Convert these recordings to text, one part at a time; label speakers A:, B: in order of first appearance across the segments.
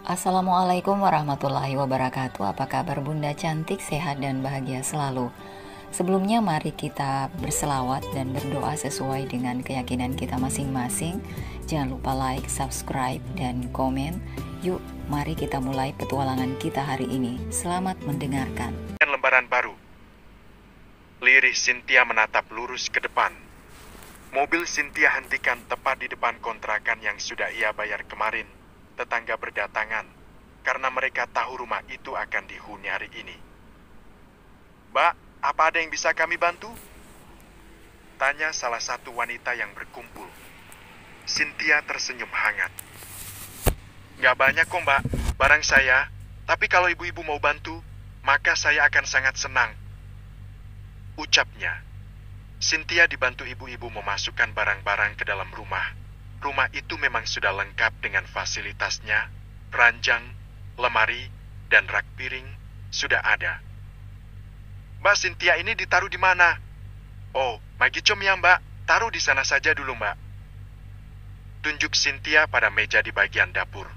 A: Assalamualaikum warahmatullahi wabarakatuh. Apa kabar Bunda cantik, sehat dan bahagia selalu. Sebelumnya mari kita berselawat dan berdoa sesuai dengan keyakinan kita masing-masing. Jangan lupa like, subscribe, dan komen. Yuk, mari kita mulai petualangan kita hari ini. Selamat mendengarkan.
B: Lembaran baru. Lirih Cynthia menatap lurus ke depan. Mobil Cynthia hentikan tepat di depan kontrakan yang sudah ia bayar kemarin. Tetangga berdatangan, karena mereka tahu rumah itu akan dihuni hari ini. "Mbak, apa ada yang bisa kami bantu?" tanya salah satu wanita yang berkumpul. Cynthia tersenyum hangat. "Nggak banyak kok, Mbak, barang saya. Tapi kalau ibu-ibu mau bantu, maka saya akan sangat senang," ucapnya. Cynthia dibantu ibu-ibu memasukkan barang-barang ke dalam rumah. Rumah itu memang sudah lengkap dengan fasilitasnya, ranjang, lemari, dan rak piring sudah ada. "Mbak, Cynthia ini ditaruh di mana?" "Oh, magicom ya Mbak, taruh di sana saja dulu Mbak," tunjuk Cynthia pada meja di bagian dapur.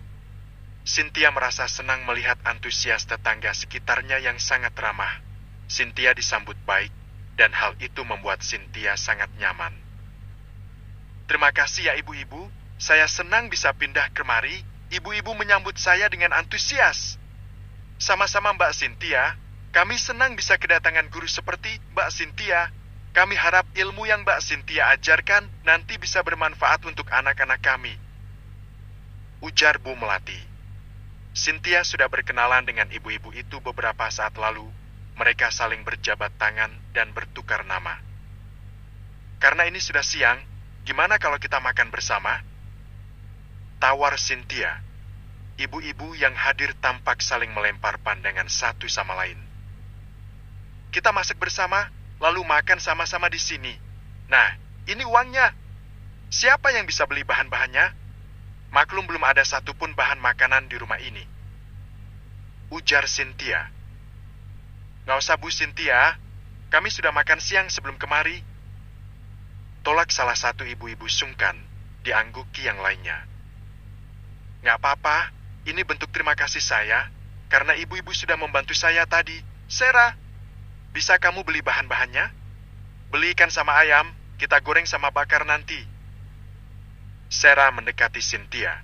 B: Cynthia merasa senang melihat antusias tetangga sekitarnya yang sangat ramah. Cynthia disambut baik, dan hal itu membuat Cynthia sangat nyaman. "Terima kasih ya ibu-ibu, saya senang bisa pindah kemari. Ibu-ibu menyambut saya dengan antusias." "Sama-sama Mbak Cynthia, kami senang bisa kedatangan guru seperti Mbak Cynthia. Kami harap ilmu yang Mbak Cynthia ajarkan nanti bisa bermanfaat untuk anak-anak kami," ujar Bu Melati. Cynthia sudah berkenalan dengan ibu-ibu itu beberapa saat lalu. Mereka saling berjabat tangan dan bertukar nama. "Karena ini sudah siang, gimana kalau kita makan bersama?" tawar Cynthia. Ibu-ibu yang hadir tampak saling melempar pandangan satu sama lain. "Kita masak bersama, lalu makan sama-sama di sini. Nah, ini uangnya. Siapa yang bisa beli bahan-bahannya? Maklum belum ada satupun bahan makanan di rumah ini," ujar Cynthia. "Nggak usah Bu Cynthia, kami sudah makan siang sebelum kemari," tolak salah satu ibu-ibu sungkan, diangguki yang lainnya. "Nggak apa-apa, ini bentuk terima kasih saya, karena ibu-ibu sudah membantu saya tadi. Sera, bisa kamu beli bahan-bahannya? Beli ikan sama ayam, kita goreng sama bakar nanti." Sera mendekati Cynthia.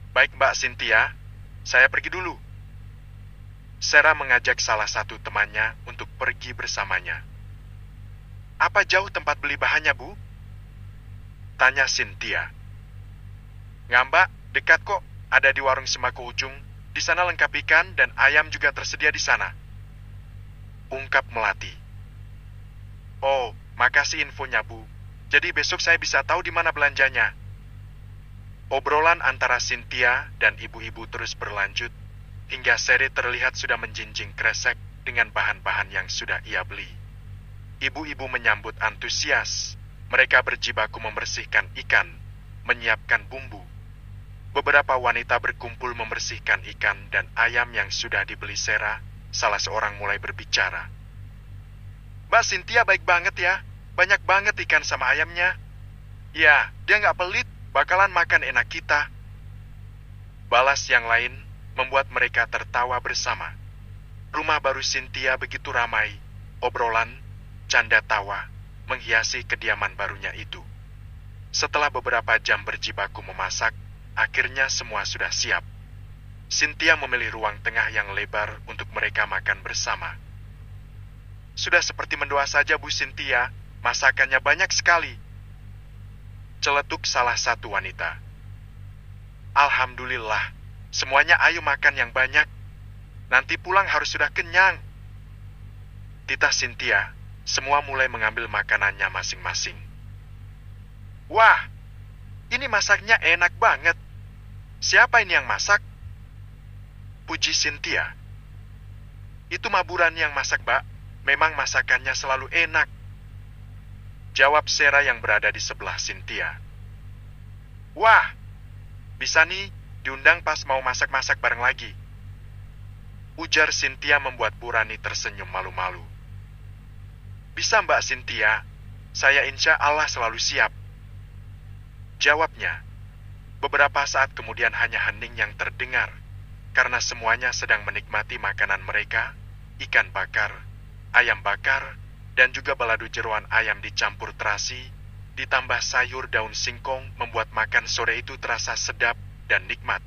B: "Baik Mbak Cynthia, saya pergi dulu." Sera mengajak salah satu temannya untuk pergi bersamanya. "Apa jauh tempat beli bahannya, Bu?" tanya Cynthia. "Nggak Mbak, dekat kok, ada di warung Sembako Ujung. Di sana lengkap ikan dan ayam juga tersedia di sana," ungkap Melati. "Oh, makasih infonya Bu. Jadi besok saya bisa tahu di mana belanjanya." Obrolan antara Cynthia dan ibu-ibu terus berlanjut, hingga Seri terlihat sudah menjinjing kresek dengan bahan-bahan yang sudah ia beli. Ibu-ibu menyambut antusias. Mereka berjibaku membersihkan ikan, menyiapkan bumbu. Beberapa wanita berkumpul membersihkan ikan dan ayam yang sudah dibeli Sera. Salah seorang mulai berbicara. "Mbak Cynthia baik banget ya, banyak banget ikan sama ayamnya. Ya, dia nggak pelit, bakalan makan enak kita," balas yang lain, membuat mereka tertawa bersama. Rumah baru Cynthia begitu ramai. Obrolan, canda tawa, menghiasi kediaman barunya itu. Setelah beberapa jam berjibaku memasak, akhirnya semua sudah siap. Cynthia memilih ruang tengah yang lebar untuk mereka makan bersama. "Sudah seperti mendoa saja Bu Cynthia, masakannya banyak sekali," celetuk salah satu wanita. "Alhamdulillah, semuanya ayo makan yang banyak. Nanti pulang harus sudah kenyang," titah Cynthia. Semua mulai mengambil makanannya masing-masing. "Wah, ini masaknya enak banget. Siapa ini yang masak?" puji Cynthia. "Itu Maburan yang masak, Mbak. Memang masakannya selalu enak," jawab Sera yang berada di sebelah Cynthia. "Wah, bisa nih diundang pas mau masak-masak bareng lagi," ujar Cynthia membuat Burani tersenyum malu-malu. "Bisa Mbak Cynthia, saya insya Allah selalu siap," jawabnya. Beberapa saat kemudian hanya hening yang terdengar, karena semuanya sedang menikmati makanan mereka, ikan bakar, ayam bakar, dan juga balado jeroan ayam dicampur terasi, ditambah sayur daun singkong membuat makan sore itu terasa sedap dan nikmat.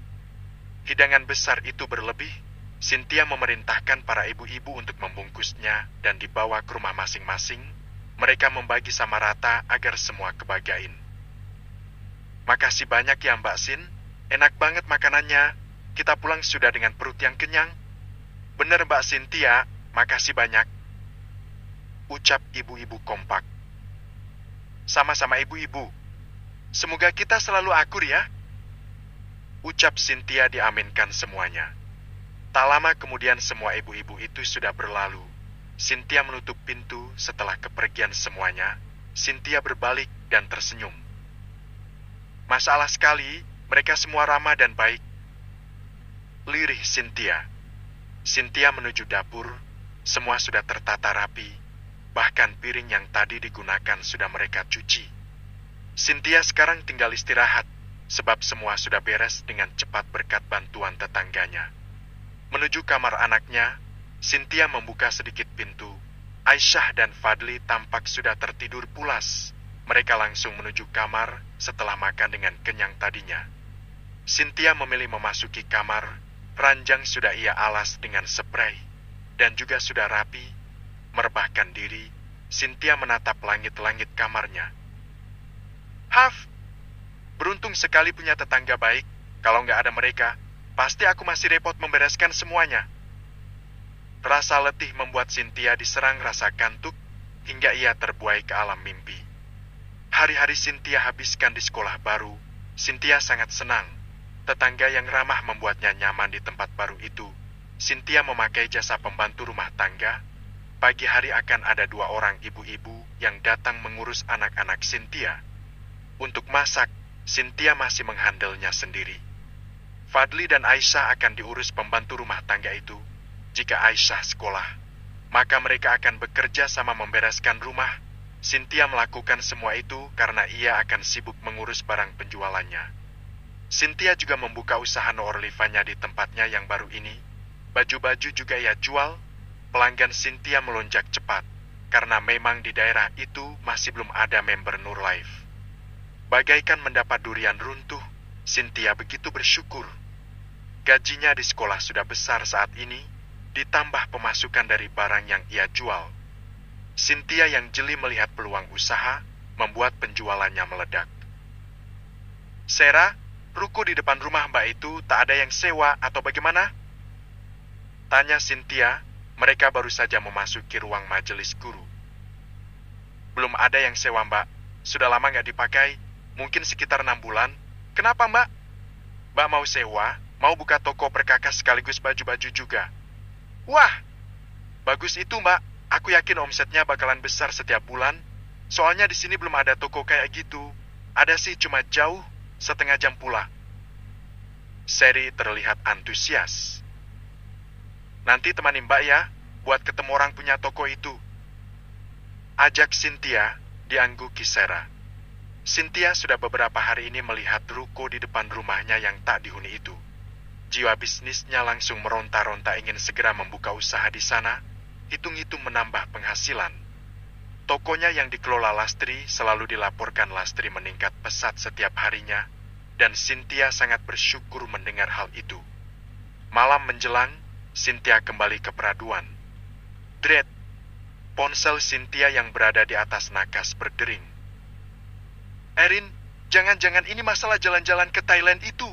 B: Hidangan besar itu berlebih, Cynthia memerintahkan para ibu-ibu untuk membungkusnya dan dibawa ke rumah masing-masing. Mereka membagi sama rata agar semua kebagian. Makasih banyak ya Mbak Sin, enak banget makanannya. Kita pulang sudah dengan perut yang kenyang. Bener Mbak Cynthia, makasih banyak. Ucap ibu-ibu kompak. Sama-sama ibu-ibu. Semoga kita selalu akur ya. Ucap Cynthia diaminkan semuanya. Tak lama kemudian semua ibu-ibu itu sudah berlalu. Cynthia menutup pintu setelah kepergian semuanya. Cynthia berbalik dan tersenyum. Masalah sekali, mereka semua ramah dan baik. Lirih Cynthia. Cynthia menuju dapur, semua sudah tertata rapi. Bahkan piring yang tadi digunakan sudah mereka cuci. Cynthia sekarang tinggal istirahat, sebab semua sudah beres dengan cepat berkat bantuan tetangganya. Menuju kamar anaknya, Cynthia membuka sedikit pintu. Aisyah dan Fadli tampak sudah tertidur pulas. Mereka langsung menuju kamar setelah makan dengan kenyang tadinya. Cynthia memilih memasuki kamar. Ranjang sudah ia alas dengan spray, dan juga sudah rapi. Merebahkan diri, Cynthia menatap langit-langit kamarnya. Haf, beruntung sekali punya tetangga baik. Kalau nggak ada mereka, pasti aku masih repot membereskan semuanya. Rasa letih membuat Cynthia diserang rasa kantuk, hingga ia terbuai ke alam mimpi. Hari-hari Cynthia habiskan di sekolah baru. Cynthia sangat senang. Tetangga yang ramah membuatnya nyaman di tempat baru itu. Cynthia memakai jasa pembantu rumah tangga. Pagi hari akan ada 2 orang ibu-ibu yang datang mengurus anak-anak Cynthia. Untuk masak, Cynthia masih menghandlenya sendiri. Fadli dan Aisyah akan diurus pembantu rumah tangga itu. Jika Aisyah sekolah, maka mereka akan bekerja sama membereskan rumah. Cynthia melakukan semua itu karena ia akan sibuk mengurus barang penjualannya. Cynthia juga membuka usaha Noorlivanya di tempatnya yang baru ini. Baju-baju juga ia jual. Pelanggan Cynthia melonjak cepat, karena memang di daerah itu masih belum ada member Nurlife. Bagaikan mendapat durian runtuh, Cynthia begitu bersyukur. Gajinya di sekolah sudah besar saat ini, ditambah pemasukan dari barang yang ia jual. Cynthia yang jeli melihat peluang usaha, membuat penjualannya meledak. Sarah, ruko di depan rumah Mbak itu tak ada yang sewa atau bagaimana? Tanya Cynthia, mereka baru saja memasuki ruang majelis guru. Belum ada yang sewa Mbak, sudah lama nggak dipakai, mungkin sekitar 6 bulan. Kenapa Mbak? Mbak mau sewa, mau buka toko perkakas sekaligus baju-baju juga. Wah, bagus itu Mbak. Aku yakin omsetnya bakalan besar setiap bulan. Soalnya di sini belum ada toko kayak gitu. Ada sih cuma jauh, setengah jam pula. Seri terlihat antusias. Nanti temani Mbak ya, buat ketemu orang punya toko itu. Ajak Cynthia, diangguki Sarah. Cynthia sudah beberapa hari ini melihat ruko di depan rumahnya yang tak dihuni itu. Jiwa bisnisnya langsung meronta-ronta ingin segera membuka usaha di sana. Hitung-hitung menambah penghasilan. Tokonya yang dikelola Lastri selalu dilaporkan Lastri meningkat pesat setiap harinya, dan Cynthia sangat bersyukur mendengar hal itu. Malam menjelang, Cynthia kembali ke peraduan. Dred, ponsel Cynthia yang berada di atas nakas berdering. Erin, jangan-jangan ini masalah jalan-jalan ke Thailand itu.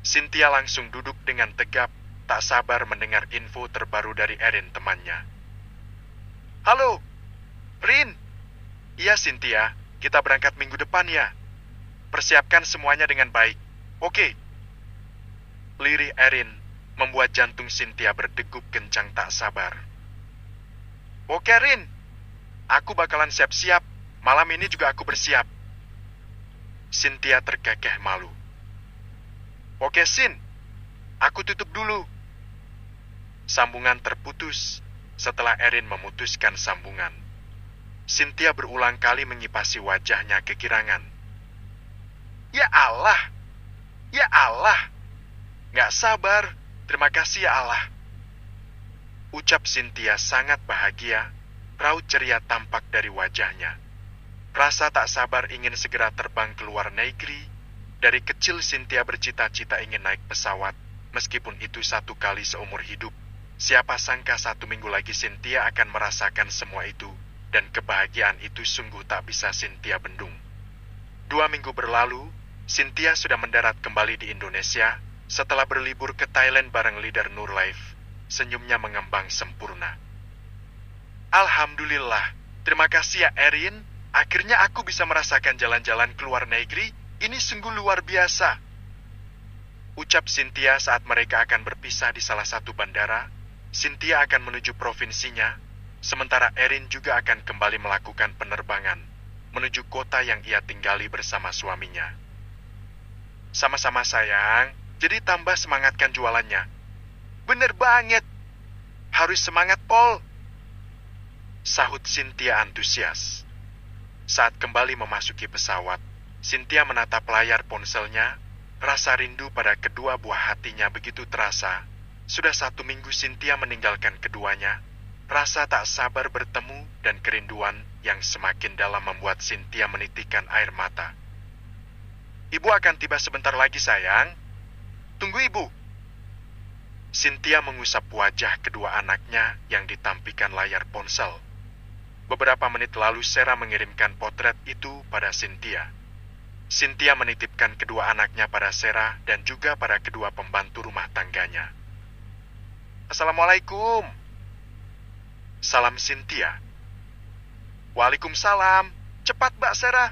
B: Cynthia langsung duduk dengan tegap, tak sabar mendengar info terbaru dari Erin temannya. Halo, Rin. Iya Cynthia, kita berangkat minggu depan ya. Persiapkan semuanya dengan baik. Oke. Lirih Erin membuat jantung Cynthia berdegup kencang tak sabar. Oke Rin, aku bakalan siap-siap. Malam ini juga aku bersiap. Cynthia terkekeh malu. Oke Sin, aku tutup dulu. Sambungan terputus setelah Erin memutuskan sambungan. Cynthia berulang kali mengipasi wajahnya kegirangan. Ya Allah, ya Allah. Nggak sabar. Terima kasih ya Allah. Ucap Cynthia sangat bahagia. Raut ceria tampak dari wajahnya. Rasa tak sabar ingin segera terbang ke luar negeri. Dari kecil Cynthia bercita-cita ingin naik pesawat. Meskipun itu satu kali seumur hidup. Siapa sangka 1 minggu lagi Cynthia akan merasakan semua itu. Dan kebahagiaan itu sungguh tak bisa Cynthia bendung. 2 minggu berlalu, Cynthia sudah mendarat kembali di Indonesia. Setelah berlibur ke Thailand bareng leader Nurlife. Senyumnya mengembang sempurna. Alhamdulillah, terima kasih ya Erin. Akhirnya aku bisa merasakan jalan-jalan ke luar negeri. Ini sungguh luar biasa. Ucap Cynthia saat mereka akan berpisah di salah satu bandara. Cynthia akan menuju provinsinya, sementara Erin juga akan kembali melakukan penerbangan menuju kota yang ia tinggali bersama suaminya. Sama-sama sayang, jadi tambah semangatkan jualannya. Bener banget. Harus semangat, Paul. Sahut Cynthia antusias. Saat kembali memasuki pesawat, Cynthia menatap layar ponselnya. Rasa rindu pada kedua buah hatinya begitu terasa. Sudah 1 minggu Cynthia meninggalkan keduanya. Rasa tak sabar bertemu dan kerinduan yang semakin dalam membuat Cynthia menitikkan air mata. Ibu akan tiba sebentar lagi, sayang. Tunggu ibu. Cynthia mengusap wajah kedua anaknya yang ditampikan layar ponsel. Beberapa menit lalu Sarah mengirimkan potret itu pada Cynthia. Cynthia menitipkan kedua anaknya pada Sarah dan juga pada kedua pembantu rumah tangganya. Assalamualaikum. Salam Cynthia. Waalaikumsalam. Cepat Mbak Sarah.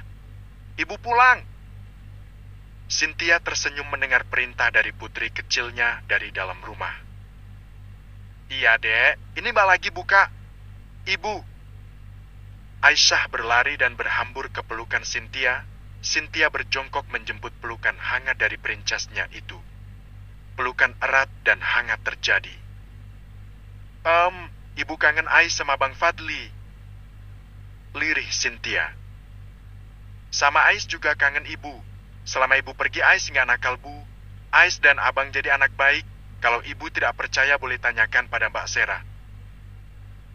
B: Ibu pulang. Cynthia tersenyum mendengar perintah dari putri kecilnya dari dalam rumah. Iya, Dek. Ini Mbak lagi buka. Ibu. Aisyah berlari dan berhambur ke pelukan Cynthia. Cynthia berjongkok menjemput pelukan hangat dari princesnya itu. Pelukan erat dan hangat terjadi. Ibu kangen Ais sama Bang Fadli. Lirih Cynthia. Sama Ais juga kangen ibu. Selama ibu pergi Ais nggak nakal, Bu. Ais dan abang jadi anak baik. Kalau ibu tidak percaya boleh tanyakan pada Mbak Sarah.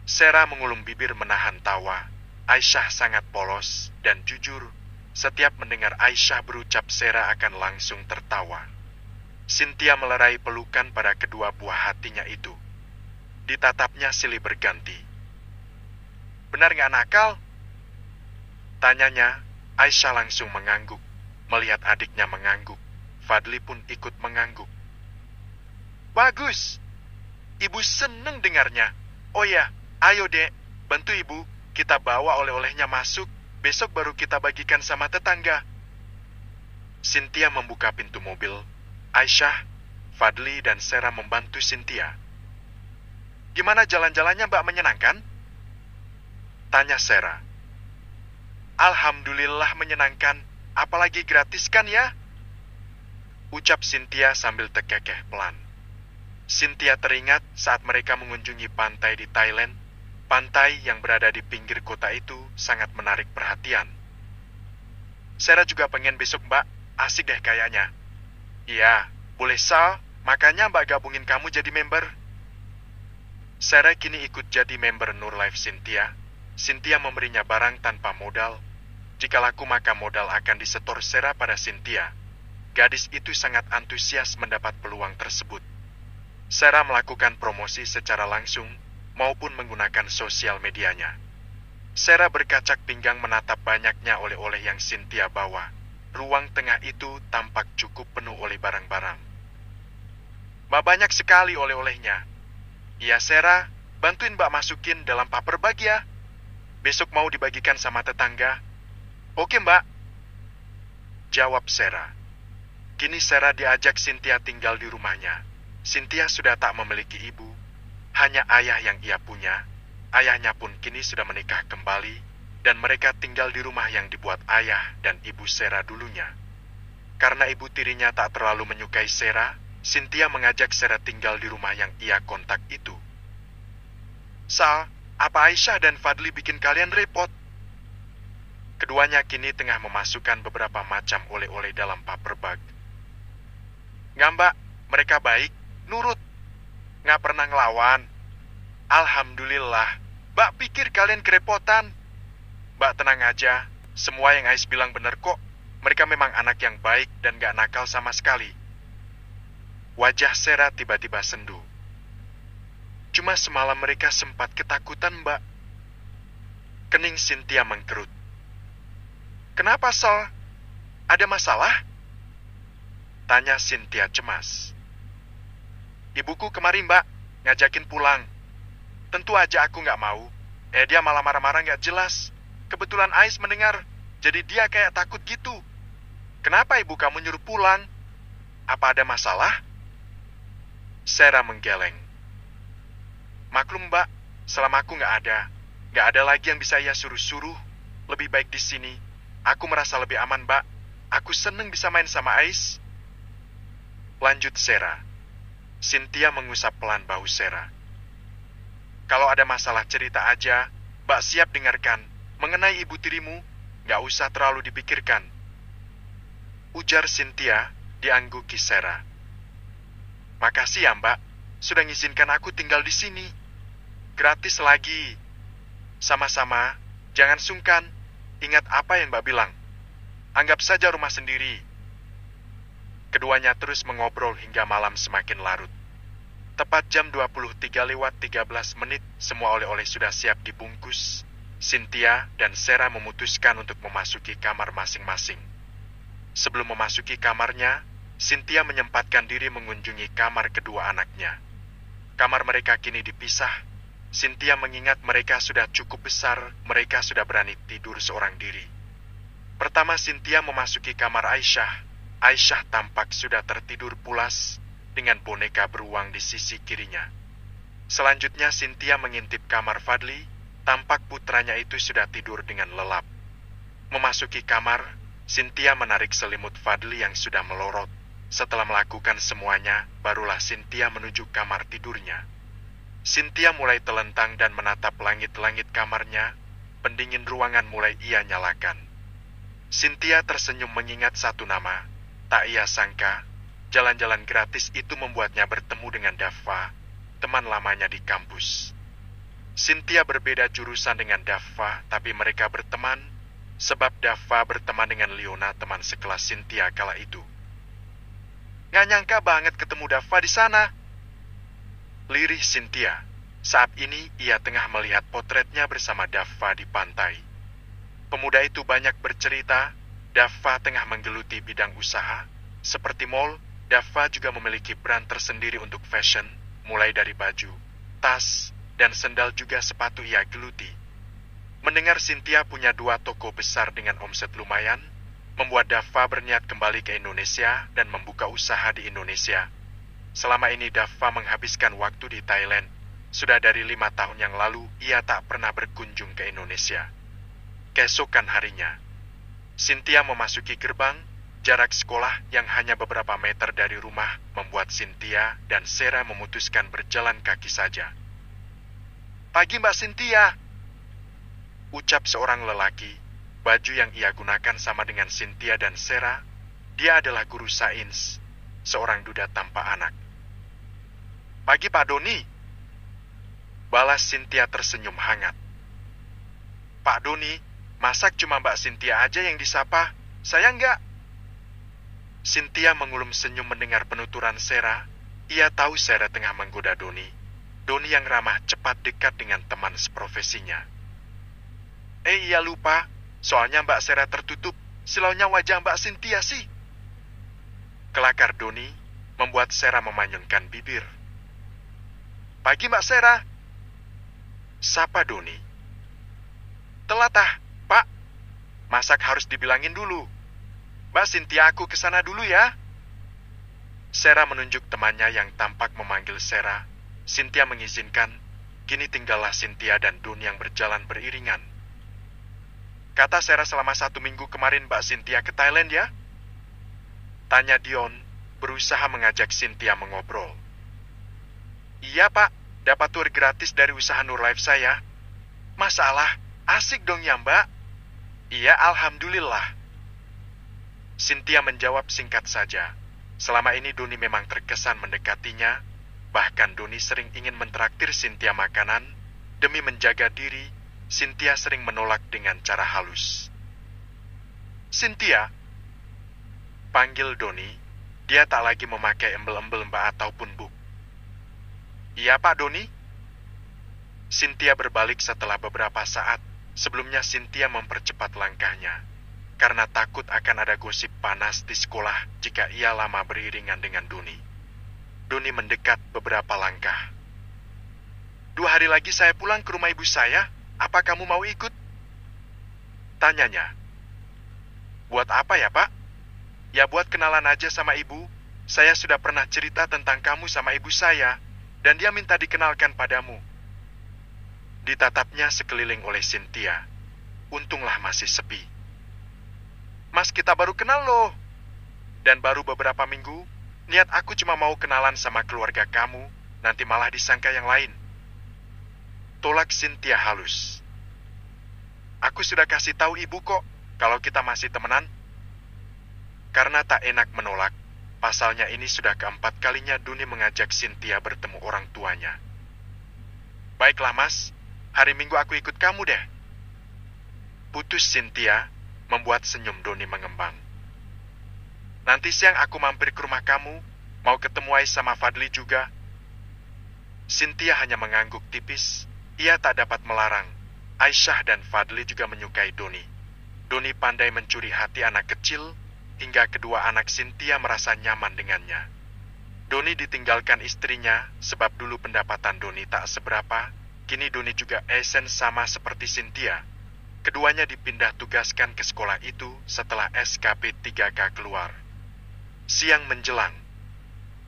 B: Sarah mengulum bibir menahan tawa. Aisyah sangat polos dan jujur. Setiap mendengar Aisyah berucap Sarah akan langsung tertawa. Cynthia melerai pelukan pada kedua buah hatinya itu. Ditatapnya silih berganti. Benar nggak nakal? Tanyanya, Aisyah langsung mengangguk. Melihat adiknya mengangguk, Fadli pun ikut mengangguk. Bagus. Ibu seneng dengarnya. Oh ya, ayo Dek, bantu ibu. Kita bawa oleh-olehnya masuk. Besok baru kita bagikan sama tetangga. Cynthia membuka pintu mobil. Aisyah, Fadli, dan Sarah membantu Cynthia. Gimana jalan-jalannya Mbak, menyenangkan? Tanya Sarah. Alhamdulillah menyenangkan. Apalagi gratis kan ya? Ucap Cynthia sambil terkekeh pelan. Cynthia teringat saat mereka mengunjungi pantai di Thailand. Pantai yang berada di pinggir kota itu sangat menarik perhatian. Sarah juga pengen besok Mbak, asik deh kayaknya. Iya, boleh Sal, makanya Mbak gabungin kamu jadi member. Sarah kini ikut jadi member Nurlife Cynthia. Cynthia memberinya barang tanpa modal. Jika laku maka modal akan disetor Sarah pada Cynthia. Gadis itu sangat antusias mendapat peluang tersebut. Sarah melakukan promosi secara langsung maupun menggunakan sosial medianya. Sarah berkacak pinggang menatap banyaknya oleh-oleh yang Cynthia bawa. Ruang tengah itu tampak cukup penuh oleh barang-barang. Mbak, banyak sekali oleh-olehnya. Iya Sarah, bantuin Mbak masukin dalam paper bag ya. Besok mau dibagikan sama tetangga. Oke Mbak. Jawab Sarah. Kini Sarah diajak Cynthia tinggal di rumahnya. Cynthia sudah tak memiliki ibu. Hanya ayah yang ia punya. Ayahnya pun kini sudah menikah kembali. Dan mereka tinggal di rumah yang dibuat ayah dan ibu Sarah dulunya. Karena ibu tirinya tak terlalu menyukai Sarah, Cynthia mengajak Sarah tinggal di rumah yang ia kontak itu. Sal, apa Aisyah dan Fadli bikin kalian repot? Keduanya kini tengah memasukkan beberapa macam oleh-oleh dalam paper bag. Nggak, Mbak. Mereka baik, nurut. Nggak pernah ngelawan. Alhamdulillah. Mbak pikir kalian kerepotan. Mbak tenang aja. Semua yang Ais bilang bener kok. Mereka memang anak yang baik dan nggak nakal sama sekali. Wajah Sera tiba-tiba sendu. Cuma semalam mereka sempat ketakutan, Mbak. Kening Cynthia mengkerut. Kenapa, Sol? Ada masalah? Tanya Cynthia cemas. Ibuku kemarin, Mbak, ngajakin pulang. Tentu aja aku nggak mau. Dia malah marah-marah nggak jelas. Kebetulan Ais mendengar, jadi dia kayak takut gitu. Kenapa ibu kamu nyuruh pulang? Apa ada masalah? Sera menggeleng. Maklum, Mbak, selama aku nggak ada lagi yang bisa ia suruh-suruh. Lebih baik di sini. Aku merasa lebih aman, Mbak. Aku seneng bisa main sama Ais. Lanjut Sera. Cynthia mengusap pelan bahu Sera. Kalau ada masalah cerita aja, Mbak siap dengarkan. Mengenai ibu tirimu, nggak usah terlalu dipikirkan. Ujar Cynthia diangguki Sera. Makasih ya, Mbak. Sudah ngizinkan aku tinggal di sini. Gratis lagi. Sama-sama, jangan sungkan. Ingat apa yang Mbak bilang. Anggap saja rumah sendiri. Keduanya terus mengobrol hingga malam semakin larut. Tepat jam 23:13, semua oleh-oleh sudah siap dibungkus. Cynthia dan Sera memutuskan untuk memasuki kamar masing-masing. Sebelum memasuki kamarnya, Cynthia menyempatkan diri mengunjungi kamar kedua anaknya. Kamar mereka kini dipisah. Cynthia mengingat mereka sudah cukup besar, mereka sudah berani tidur seorang diri. Pertama Cynthia memasuki kamar Aisyah. Aisyah tampak sudah tertidur pulas dengan boneka beruang di sisi kirinya. Selanjutnya Cynthia mengintip kamar Fadli, tampak putranya itu sudah tidur dengan lelap. Memasuki kamar, Cynthia menarik selimut Fadli yang sudah melorot. Setelah melakukan semuanya, barulah Cynthia menuju kamar tidurnya. Cynthia mulai telentang dan menatap langit-langit kamarnya. Pendingin ruangan mulai ia nyalakan. Cynthia tersenyum mengingat satu nama. Tak ia sangka, jalan-jalan gratis itu membuatnya bertemu dengan Daffa, teman lamanya di kampus. Cynthia berbeda jurusan dengan Daffa, tapi mereka berteman, sebab Daffa berteman dengan Leona, teman sekelas Cynthia kala itu. Nggak nyangka banget ketemu Daffa di sana. Lirih Cynthia. Saat ini ia tengah melihat potretnya bersama Daffa di pantai. Pemuda itu banyak bercerita. Daffa tengah menggeluti bidang usaha. Seperti mall, Daffa juga memiliki brand tersendiri untuk fashion, mulai dari baju, tas, dan sendal juga sepatu ia geluti. Mendengar Cynthia punya 2 toko besar dengan omset lumayan, membuat Daffa berniat kembali ke Indonesia dan membuka usaha di Indonesia. Selama ini Daffa menghabiskan waktu di Thailand. Sudah dari 5 tahun yang lalu, ia tak pernah berkunjung ke Indonesia. Keesokan harinya, Cynthia memasuki gerbang. Jarak sekolah yang hanya beberapa meter dari rumah membuat Cynthia dan Sera memutuskan berjalan kaki saja. Pagi Mbak Cynthia, ucap seorang lelaki. Baju yang ia gunakan sama dengan Cynthia dan Sera. Dia adalah guru sains, seorang duda tanpa anak. Pagi Pak Doni, balas Cynthia tersenyum hangat. Pak Doni, masak cuma Mbak Cynthia aja yang disapa, saya enggak. Cynthia mengulum senyum mendengar penuturan Sera. Ia tahu Sera tengah menggoda Doni. Doni yang ramah cepat dekat dengan teman seprofesinya. Iya lupa, soalnya Mbak Sera tertutup, silaunya wajah Mbak Cynthia sih. Kelakar Doni membuat Sera memanyunkan bibir. Pagi Mbak Sera, sapa Doni. Telat Pak. Masak harus dibilangin dulu. Mbak Cynthia, aku kesana dulu ya. Sera menunjuk temannya yang tampak memanggil Sera. Cynthia mengizinkan. Kini tinggallah Cynthia dan Doni yang berjalan beriringan. Kata Sera selama 1 minggu kemarin Mbak Cynthia ke Thailand ya? Tanya Dion, berusaha mengajak Cynthia mengobrol. Iya Pak, dapat tour gratis dari usaha Nurlife saya. Masalah, asik dong ya Mbak? Iya, alhamdulillah. Cynthia menjawab singkat saja. Selama ini Doni memang terkesan mendekatinya, bahkan Doni sering ingin mentraktir Cynthia makanan. Demi menjaga diri, Cynthia sering menolak dengan cara halus. Cynthia, panggil Doni. Dia tak lagi memakai embel-embel Mbak ataupun Bu. Iya Pak Doni. Cynthia berbalik setelah beberapa saat. Sebelumnya Cynthia mempercepat langkahnya. Karena takut akan ada gosip panas di sekolah jika ia lama beriringan dengan Doni. Doni mendekat beberapa langkah. 2 hari lagi saya pulang ke rumah ibu saya. Apa kamu mau ikut? Tanyanya. Buat apa ya, Pak? Ya buat kenalan aja sama ibu. Saya sudah pernah cerita tentang kamu sama ibu saya, dan dia minta dikenalkan padamu. Ditatapnya sekeliling oleh Cynthia. Untunglah masih sepi. Mas, kita baru kenal loh. Dan baru beberapa minggu, niat aku cuma mau kenalan sama keluarga kamu, nanti malah disangka yang lain. Tolak Cynthia halus. Aku sudah kasih tahu ibu kok, kalau kita masih temenan. Karena tak enak menolak, pasalnya ini sudah keempat kalinya Doni mengajak Cynthia bertemu orang tuanya. Baiklah mas, hari Minggu aku ikut kamu deh. Putus Cynthia, membuat senyum Doni mengembang. Nanti siang aku mampir ke rumah kamu, mau ketemu Ais sama Fadli juga. Cynthia hanya mengangguk tipis, ia tak dapat melarang. Aisyah dan Fadli juga menyukai Doni. Doni pandai mencuri hati anak kecil, hingga kedua anak Cynthia merasa nyaman dengannya. Doni ditinggalkan istrinya, sebab dulu pendapatan Doni tak seberapa, kini Doni juga esen sama seperti Cynthia. Keduanya dipindah tugaskan ke sekolah itu setelah SKP 3K keluar. Siang menjelang,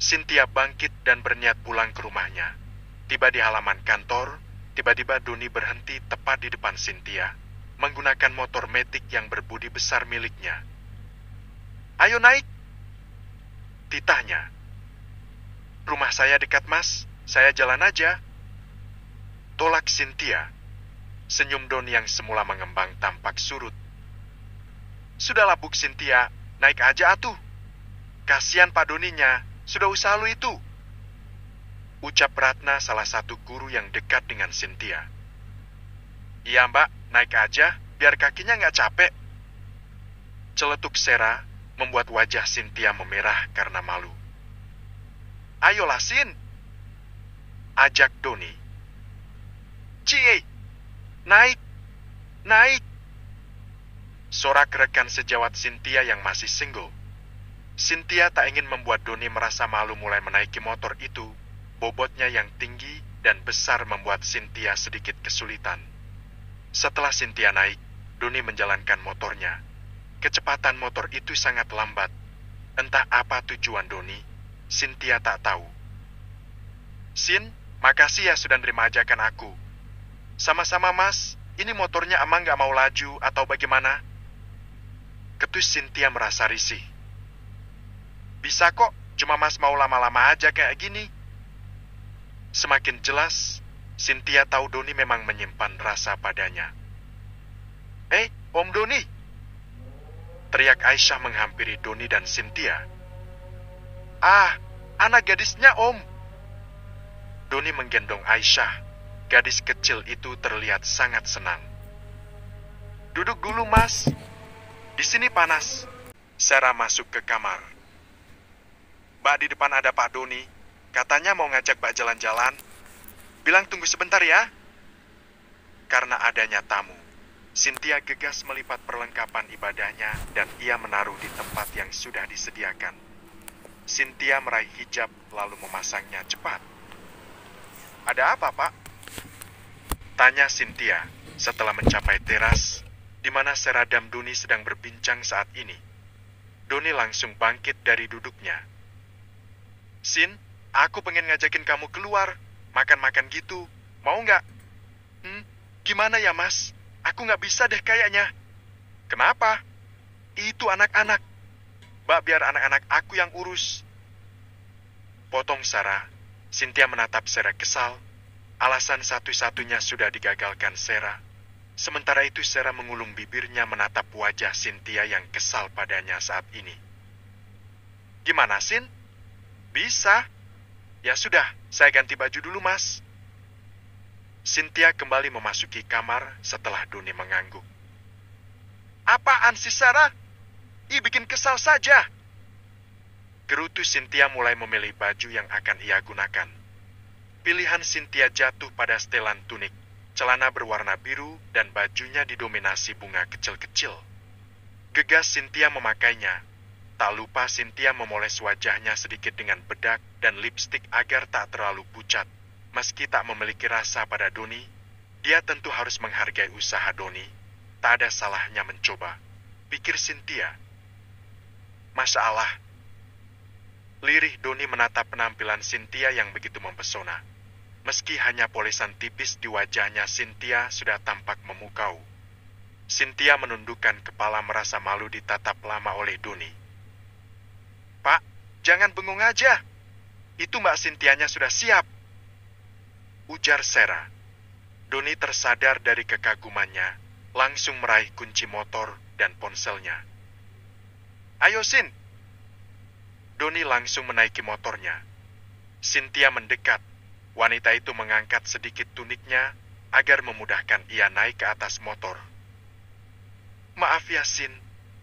B: Cynthia bangkit dan berniat pulang ke rumahnya. Tiba di halaman kantor, tiba-tiba Doni berhenti tepat di depan Cynthia, menggunakan motor metik yang berbudi besar miliknya. Ayo naik, titahnya. Rumah saya dekat mas, saya jalan aja. Tolak Cynthia. Senyum Doni yang semula mengembang tampak surut. Sudahlah Bu Cynthia, naik aja atuh. Kasihan Pak Doninya, sudah usaha lu itu. Ucap Ratna salah satu guru yang dekat dengan Cynthia. Iya mbak, naik aja, biar kakinya nggak capek. Celetuk Sera membuat wajah Cynthia memerah karena malu. Ayolah Sin, ajak Doni. Cie, naik, naik. Sorak rekan sejawat Cynthia yang masih single. Cynthia tak ingin membuat Doni merasa malu mulai menaiki motor itu. Bobotnya yang tinggi dan besar membuat Cynthia sedikit kesulitan. Setelah Cynthia naik, Doni menjalankan motornya. Kecepatan motor itu sangat lambat. Entah apa tujuan Doni, Cynthia tak tahu. Sin, makasih ya sudah nerima ajakan aku. Sama-sama mas, ini motornya emang gak mau laju atau bagaimana? Ketus Cynthia merasa risih. Bisa kok, cuma mas mau lama-lama aja kayak gini. Semakin jelas, Cynthia tahu Doni memang menyimpan rasa padanya. Om Doni! Teriak Aisyah menghampiri Doni dan Cynthia. Ah, anak gadisnya om! Doni menggendong Aisyah. Gadis kecil itu terlihat sangat senang. Duduk dulu mas, di sini panas. Sarah masuk ke kamar. Mbak, di depan ada Pak Doni. Katanya mau ngajak Mbak jalan-jalan. Bilang tunggu sebentar ya. Karena adanya tamu, Cynthia gegas melipat perlengkapan ibadahnya dan ia menaruh di tempat yang sudah disediakan. Cynthia meraih hijab lalu memasangnya cepat. Ada apa, Pak? Tanya Cynthia setelah mencapai teras, di mana Sarah dan Doni sedang berbincang saat ini. Doni langsung bangkit dari duduknya. Sin, aku pengen ngajakin kamu keluar, makan-makan gitu. Mau nggak? Gimana ya, Mas? Aku nggak bisa deh kayaknya. Kenapa? Itu anak-anak. Mbak, biar anak-anak aku yang urus. Potong Sarah. Cynthia menatap Sarah kesal. Alasan satu-satunya sudah digagalkan Sarah. Sementara itu Sarah mengulung bibirnya menatap wajah Cynthia yang kesal padanya saat ini. Gimana, Sin? Bisa. Ya sudah, saya ganti baju dulu, Mas. Cynthia kembali memasuki kamar setelah Doni mengangguk. Apaan sih, Sarah? Bikin kesal saja. Gerutu Cynthia mulai memilih baju yang akan ia gunakan. Pilihan Cynthia jatuh pada setelan tunik, celana berwarna biru, dan bajunya didominasi bunga kecil-kecil. Gegas Cynthia memakainya. Tak lupa Cynthia memoles wajahnya sedikit dengan bedak dan lipstik agar tak terlalu pucat. Meski tak memiliki rasa pada Doni, dia tentu harus menghargai usaha Doni. Tak ada salahnya mencoba, pikir Cynthia. Masya Allah. Lirih Doni menatap penampilan Cynthia yang begitu mempesona. Meski hanya polesan tipis di wajahnya, Cynthia sudah tampak memukau. Cynthia menundukkan kepala merasa malu ditatap lama oleh Doni. Pak, jangan bengong aja. Itu Mbak Cynthia-nya sudah siap, ujar Sarah. Doni tersadar dari kekagumannya, langsung meraih kunci motor dan ponselnya. Ayo, Sin. Doni langsung menaiki motornya. Cynthia mendekat. Wanita itu mengangkat sedikit tuniknya agar memudahkan ia naik ke atas motor. Maaf ya, Sin.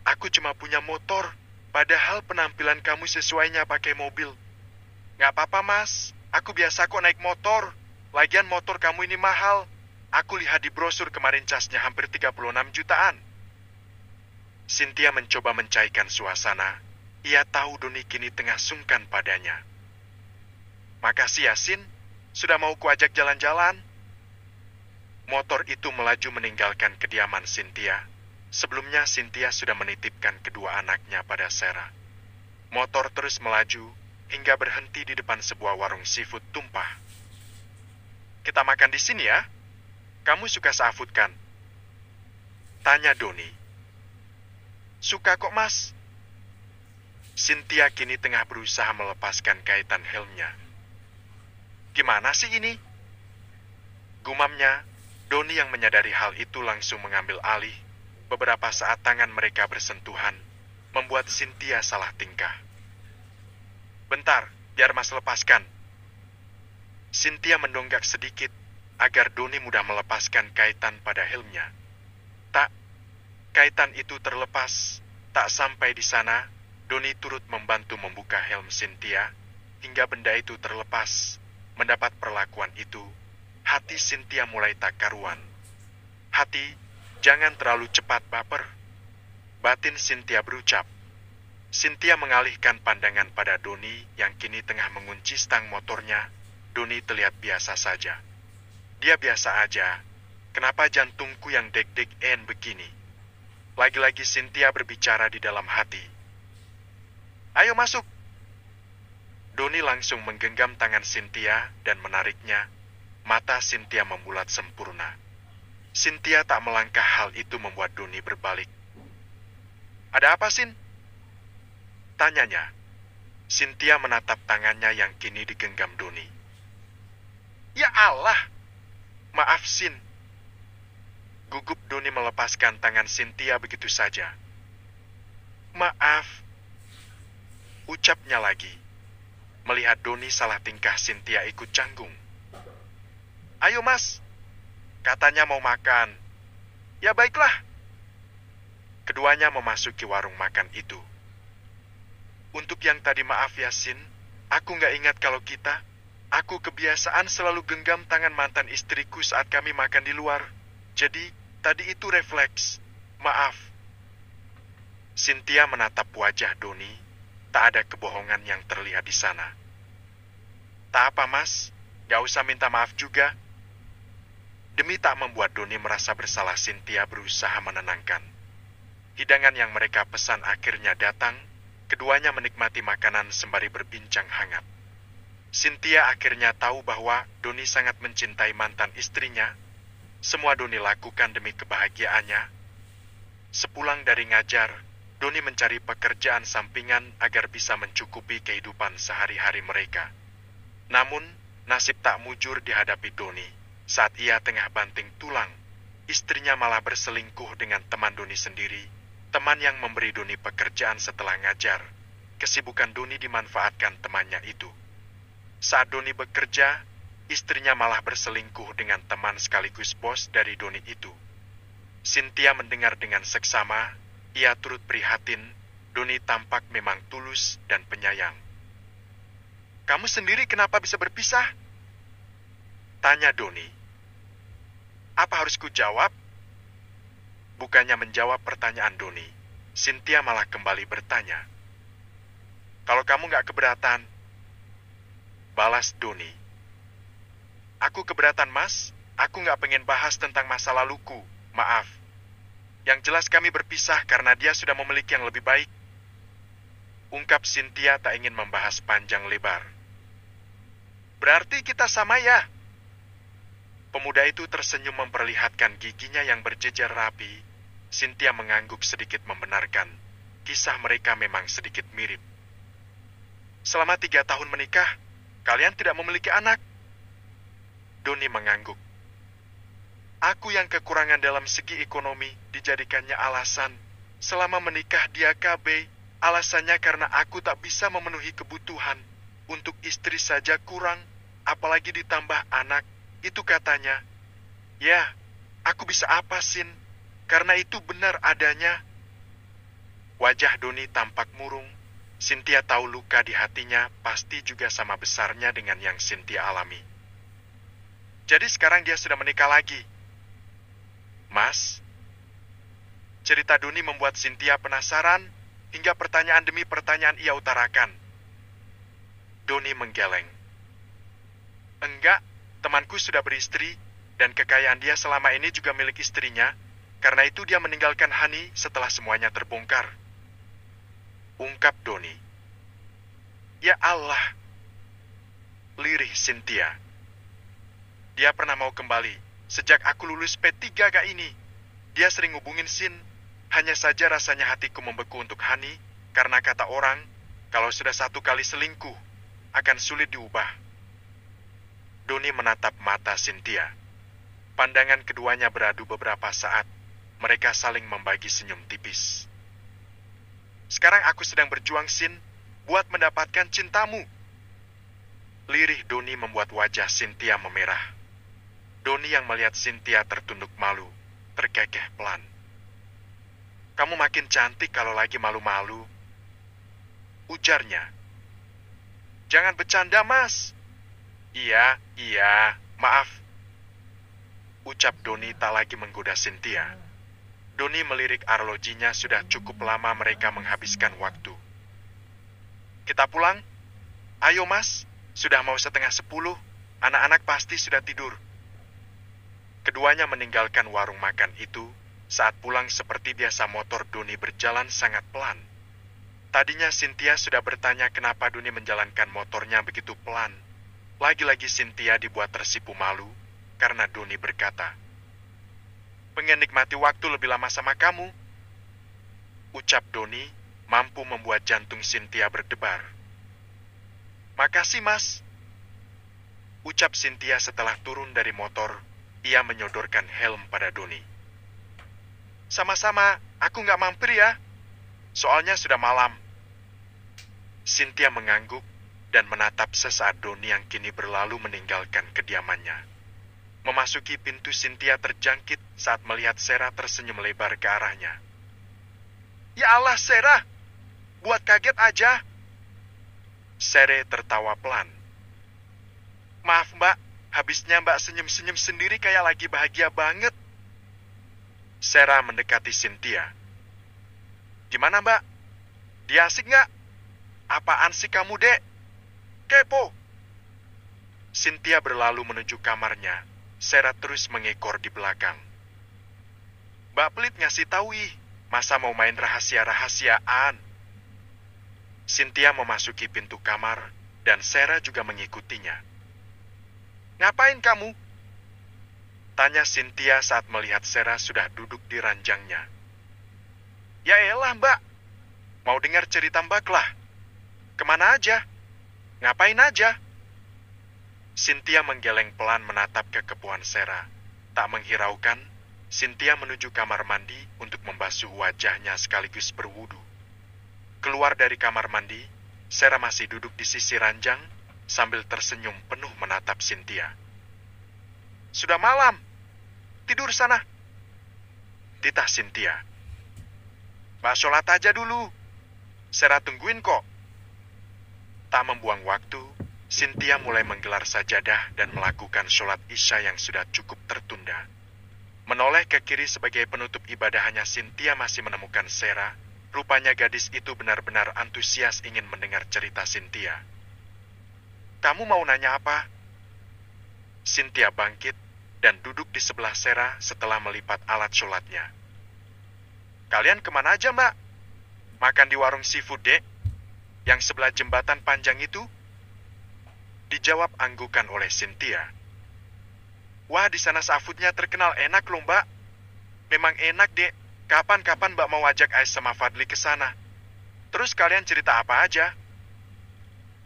B: Aku cuma punya motor, padahal penampilan kamu sesuainya pakai mobil. Nggak apa-apa, Mas. Aku biasa kok naik motor. Lagian motor kamu ini mahal. Aku lihat di brosur kemarin casnya hampir 36 jutaan. Cynthia mencoba mencairkan suasana. Ia tahu Doni kini tengah sungkan padanya. Makasih ya, Sin. Sudah mau kuajak jalan-jalan. Motor itu melaju meninggalkan kediaman Cynthia. Sebelumnya Cynthia sudah menitipkan kedua anaknya pada Sarah. Motor terus melaju hingga berhenti di depan sebuah warung seafood tumpah. Kita makan di sini ya? Kamu suka seafood kan? Tanya Doni. Suka kok, Mas. Cynthia kini tengah berusaha melepaskan kaitan helmnya. Gimana sih ini? Gumamnya, Doni yang menyadari hal itu langsung mengambil alih. Beberapa saat tangan mereka bersentuhan, membuat Cynthia salah tingkah. Bentar, biar Mas lepaskan. Cynthia mendonggak sedikit, agar Doni mudah melepaskan kaitan pada helmnya. Tak, kaitan itu terlepas. Tak sampai di sana, Doni turut membantu membuka helm Cynthia, hingga benda itu terlepas. Mendapat perlakuan itu, hati Cynthia mulai tak karuan. Hati, jangan terlalu cepat baper. Batin Cynthia berucap. Cynthia mengalihkan pandangan pada Doni yang kini tengah mengunci stang motornya. Doni terlihat biasa saja. Dia biasa aja. Kenapa jantungku yang deg-deg begini? Lagi-lagi Cynthia berbicara di dalam hati. Ayo masuk. Doni langsung menggenggam tangan Cynthia dan menariknya. Mata Cynthia membulat sempurna. Cynthia tak melangkah, hal itu membuat Doni berbalik. Ada apa, Sin? Tanyanya. Cynthia menatap tangannya yang kini digenggam Doni. Ya Allah! Maaf, Sin. Gugup Doni melepaskan tangan Cynthia begitu saja. Maaf. Ucapnya lagi. Melihat Doni salah tingkah, Cynthia ikut canggung. Ayo, Mas. Katanya mau makan. Ya baiklah. Keduanya memasuki warung makan itu. Untuk yang tadi maaf ya, Sin. Aku nggak ingat kalau kita. Aku kebiasaan selalu genggam tangan mantan istriku saat kami makan di luar. Jadi, tadi itu refleks. Maaf. Cynthia menatap wajah Doni. Tak ada kebohongan yang terlihat di sana. Tak apa, Mas. Gak usah minta maaf juga. Demi tak membuat Doni merasa bersalah, Cynthia berusaha menenangkan. Hidangan yang mereka pesan akhirnya datang. Keduanya menikmati makanan sembari berbincang hangat. Cynthia akhirnya tahu bahwa Doni sangat mencintai mantan istrinya. Semua Doni lakukan demi kebahagiaannya. Sepulang dari ngajar, Doni mencari pekerjaan sampingan agar bisa mencukupi kehidupan sehari-hari mereka. Namun, nasib tak mujur dihadapi Doni saat ia tengah banting tulang. istrinya malah berselingkuh dengan teman Doni sendiri, teman yang memberi Doni pekerjaan setelah ngajar. Kesibukan Doni dimanfaatkan temannya itu. Saat Doni bekerja, istrinya malah berselingkuh dengan teman sekaligus bos dari Doni itu. Cynthia mendengar dengan seksama, ia turut prihatin. Doni tampak memang tulus dan penyayang. "Kamu sendiri kenapa bisa berpisah?" tanya Doni. "Apa harus ku jawab?" Bukannya menjawab pertanyaan Doni, Cynthia malah kembali bertanya. "Kalau kamu gak keberatan," balas Doni. "Aku keberatan, Mas. Aku gak pengen bahas tentang masa laluku. Maaf. Yang jelas kami berpisah karena dia sudah memiliki yang lebih baik." Ungkap Cynthia tak ingin membahas panjang lebar. "Berarti kita sama ya?" Pemuda itu tersenyum memperlihatkan giginya yang berjejer rapi. Cynthia mengangguk sedikit membenarkan. Kisah mereka memang sedikit mirip. "Selama 3 tahun menikah, kalian tidak memiliki anak?" Doni mengangguk. "Aku yang kekurangan dalam segi ekonomi dijadikannya alasan. Selama menikah dia KB, alasannya karena aku tak bisa memenuhi kebutuhan. Untuk istri saja kurang, apalagi ditambah anak. Itu katanya. Ya, aku bisa apa, Sin? Karena itu benar adanya." Wajah Doni tampak murung. Cynthia tahu luka di hatinya pasti juga sama besarnya dengan yang Cynthia alami. "Jadi sekarang dia sudah menikah lagi?" "Mas." Cerita Doni membuat Cynthia penasaran, hingga pertanyaan demi pertanyaan ia utarakan. Doni menggeleng. "Enggak, temanku sudah beristri, dan kekayaan dia selama ini juga milik istrinya. Karena itu dia meninggalkan Hani setelah semuanya terbongkar." Ungkap Doni. "Ya Allah," lirih Cynthia. "Dia pernah mau kembali. Sejak aku lulus P3 gak ini. Dia sering hubungin Sin. Hanya saja rasanya hatiku membeku untuk Hani, karena kata orang, kalau sudah 1 kali selingkuh, akan sulit diubah." Doni menatap mata Cynthia. Pandangan keduanya beradu beberapa saat. Mereka saling membagi senyum tipis. "Sekarang aku sedang berjuang, Sin, buat mendapatkan cintamu." Lirih Doni membuat wajah Cynthia memerah. Doni yang melihat Cynthia tertunduk malu, terkekeh pelan. "Kamu makin cantik kalau lagi malu-malu," ujarnya. "Jangan bercanda, Mas." Iya, maaf," ucap Doni tak lagi menggoda Cynthia. Doni melirik arlojinya, sudah cukup lama mereka menghabiskan waktu. "Kita pulang? Ayo, Mas. Sudah mau 9:30. Anak-anak pasti sudah tidur." Keduanya meninggalkan warung makan itu. Saat pulang seperti biasa motor Doni berjalan sangat pelan. Tadinya Cynthia sudah bertanya kenapa Doni menjalankan motornya begitu pelan. Lagi-lagi Cynthia dibuat tersipu malu karena Doni berkata, "Pengen nikmati waktu lebih lama sama kamu," ucap Doni, mampu membuat jantung Cynthia berdebar. "Makasih, Mas," ucap Cynthia setelah turun dari motor. Ia menyodorkan helm pada Doni. "Sama-sama, aku nggak mampir ya. Soalnya sudah malam." Cynthia mengangguk dan menatap sesaat Doni yang kini berlalu meninggalkan kediamannya. Memasuki pintu, Cynthia terjangkit saat melihat Sarah tersenyum lebar ke arahnya. "Ya Allah, Sarah! Buat kaget aja." Sarah tertawa pelan. "Maaf, Mbak. Habisnya Mbak senyum-senyum sendiri kayak lagi bahagia banget." Sarah mendekati Cynthia. "Gimana, Mbak? Dia asik nggak? Apaan sih kamu, Dek? Kepo." Cynthia berlalu menuju kamarnya. Sarah terus mengekor di belakang. "Mbak pelit ngasih tahu ih. Masa mau main rahasia-rahasiaan?" Cynthia memasuki pintu kamar, dan Sarah juga mengikutinya. "Ngapain kamu?" tanya Cynthia saat melihat Sarah sudah duduk di ranjangnya. "Ya elah, Mbak. Mau dengar cerita Mbak lah. Kemana aja? Ngapain aja?" Cynthia menggeleng pelan menatap kekepuan Sarah. Tak menghiraukan, Cynthia menuju kamar mandi untuk membasuh wajahnya sekaligus berwudu. Keluar dari kamar mandi, Sarah masih duduk di sisi ranjang sambil tersenyum penuh menatap Cynthia. "Sudah malam. Tidur sana." Titah Cynthia. "Mbak sholat aja dulu. Sarah tungguin kok." Tak membuang waktu, Cynthia mulai menggelar sajadah dan melakukan sholat Isya yang sudah cukup tertunda. Menoleh ke kiri sebagai penutup ibadahannya, Cynthia masih menemukan Sarah. Rupanya gadis itu benar-benar antusias ingin mendengar cerita Cynthia. "Kamu mau nanya apa?" Cynthia bangkit dan duduk di sebelah Sarah setelah melipat alat sholatnya. "Kalian kemana aja, Mbak?" "Makan di warung seafood, Dek. Yang sebelah jembatan panjang itu?" Dijawab anggukan oleh Cynthia. "Wah, di sana seafoodnya terkenal enak loh, Mbak." "Memang enak, Dek. Kapan-kapan Mbak mau ajak Ais sama Fadli ke sana. Terus kalian cerita apa aja?"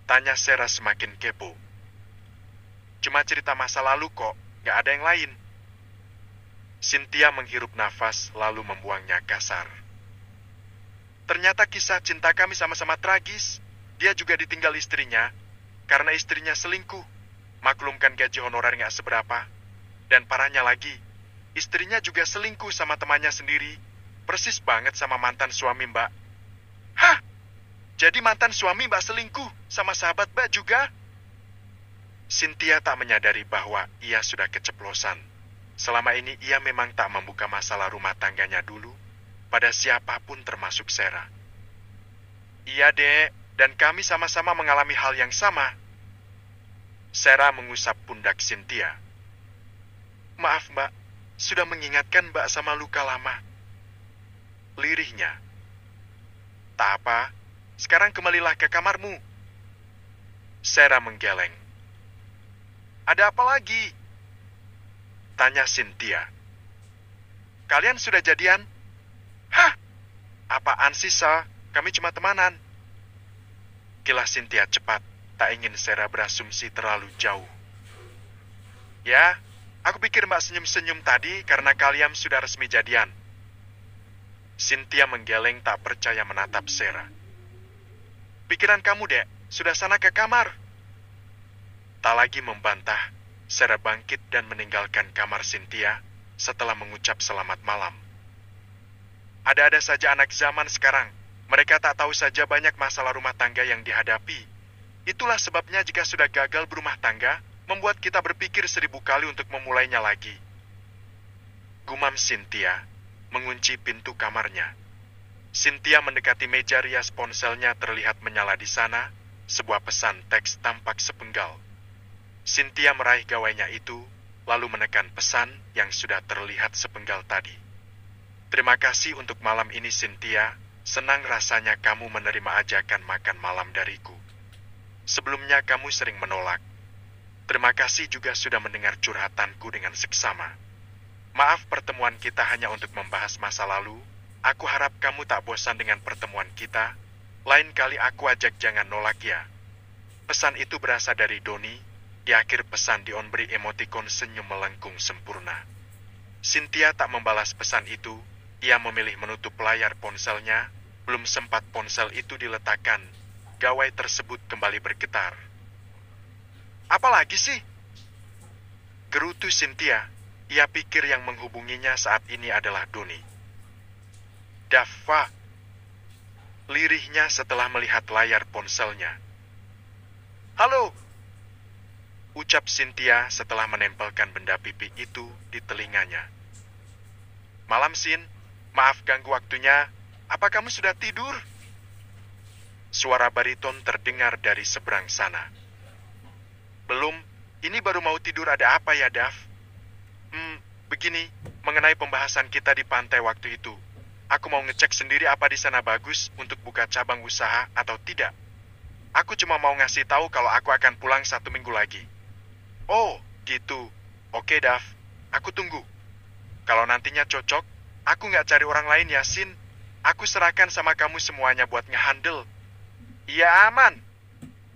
B: Tanya Sarah semakin kepo. "Cuma cerita masa lalu kok, gak ada yang lain." Cynthia menghirup nafas lalu membuangnya kasar. "Ternyata kisah cinta kami sama-sama tragis. Dia juga ditinggal istrinya karena istrinya selingkuh. Maklumkan gaji honorer gak seberapa. Dan parahnya lagi, istrinya juga selingkuh sama temannya sendiri. Persis banget sama mantan suami Mbak." "Hah? Jadi mantan suami Mbak selingkuh sama sahabat Mbak juga?" Cynthia tak menyadari bahwa ia sudah keceplosan. Selama ini ia memang tak membuka masalah rumah tangganya dulu pada siapapun termasuk Sarah. "Iya, Dek, dan kami sama-sama mengalami hal yang sama." Sarah mengusap pundak Cynthia. "Maaf, Mbak, sudah mengingatkan Mbak sama luka lama." Lirihnya. "Tak apa, sekarang kembalilah ke kamarmu." Sarah menggeleng. "Ada apa lagi?" Tanya Cynthia. "Kalian sudah jadian?" "Hah? Apaan sih, Sa? Kami cuma temanan." Kilas Cynthia cepat, tak ingin Sarah berasumsi terlalu jauh. "Ya, aku pikir Mbak senyum-senyum tadi karena kalian sudah resmi jadian." Cynthia menggeleng tak percaya menatap Sarah. "Pikiran kamu, Dek, sudah sana ke kamar." Tak lagi membantah, Sarah bangkit dan meninggalkan kamar Cynthia setelah mengucap selamat malam. Ada-ada saja anak zaman sekarang. Mereka tak tahu saja banyak masalah rumah tangga yang dihadapi. Itulah sebabnya jika sudah gagal berumah tangga, membuat kita berpikir 1000 kali untuk memulainya lagi. Gumam Cynthia mengunci pintu kamarnya. Cynthia mendekati meja rias, ponselnya terlihat menyala di sana. Sebuah pesan teks tampak sepenggal. Cynthia meraih gawainya itu, lalu menekan pesan yang sudah terlihat sepenggal tadi. "Terima kasih untuk malam ini, Cynthia. Senang rasanya kamu menerima ajakan makan malam dariku. Sebelumnya kamu sering menolak. Terima kasih juga sudah mendengar curhatanku dengan seksama. Maaf pertemuan kita hanya untuk membahas masa lalu. Aku harap kamu tak bosan dengan pertemuan kita. Lain kali aku ajak jangan nolak ya." Pesan itu berasal dari Doni. Di akhir pesan Dion beri emotikon senyum melengkung sempurna. Cynthia tak membalas pesan itu. Ia memilih menutup layar ponselnya. Belum sempat ponsel itu diletakkan, gawai tersebut kembali bergetar. "Apa lagi sih?" gerutu Cynthia. Ia pikir yang menghubunginya saat ini adalah Doni. "Dava," lirihnya setelah melihat layar ponselnya. "Halo," ucap Cynthia setelah menempelkan benda pipi itu di telinganya. "Malam, Sin. Maaf ganggu waktunya. Apa kamu sudah tidur?" Suara bariton terdengar dari seberang sana. "Belum. Ini baru mau tidur. Ada apa ya, Dav?" Begini, mengenai pembahasan kita di pantai waktu itu. Aku mau ngecek sendiri apa di sana bagus untuk buka cabang usaha atau tidak. Aku cuma mau ngasih tahu kalau aku akan pulang 1 minggu lagi." "Oh, gitu. Oke, Dav. Aku tunggu. Kalau nantinya cocok, aku nggak cari orang lain ya, Sin. Aku serahkan sama kamu semuanya buat ngehandle." "Iya, aman.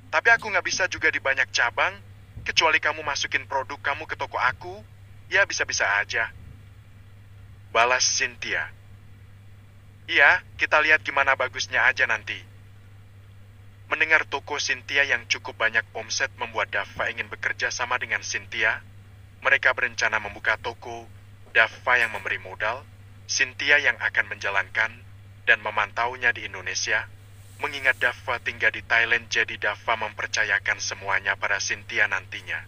B: Tapi aku nggak bisa juga di banyak cabang, kecuali kamu masukin produk kamu ke toko aku. Ya bisa-bisa aja." balas Cynthia. Iya, kita lihat gimana bagusnya aja nanti. Mendengar toko Cynthia yang cukup banyak omset membuat Dava ingin bekerja sama dengan Cynthia. Mereka berencana membuka toko, Dava yang memberi modal, Cynthia yang akan menjalankan dan memantaunya di Indonesia. Mengingat Dava tinggal di Thailand, jadi Dava mempercayakan semuanya pada Cynthia nantinya.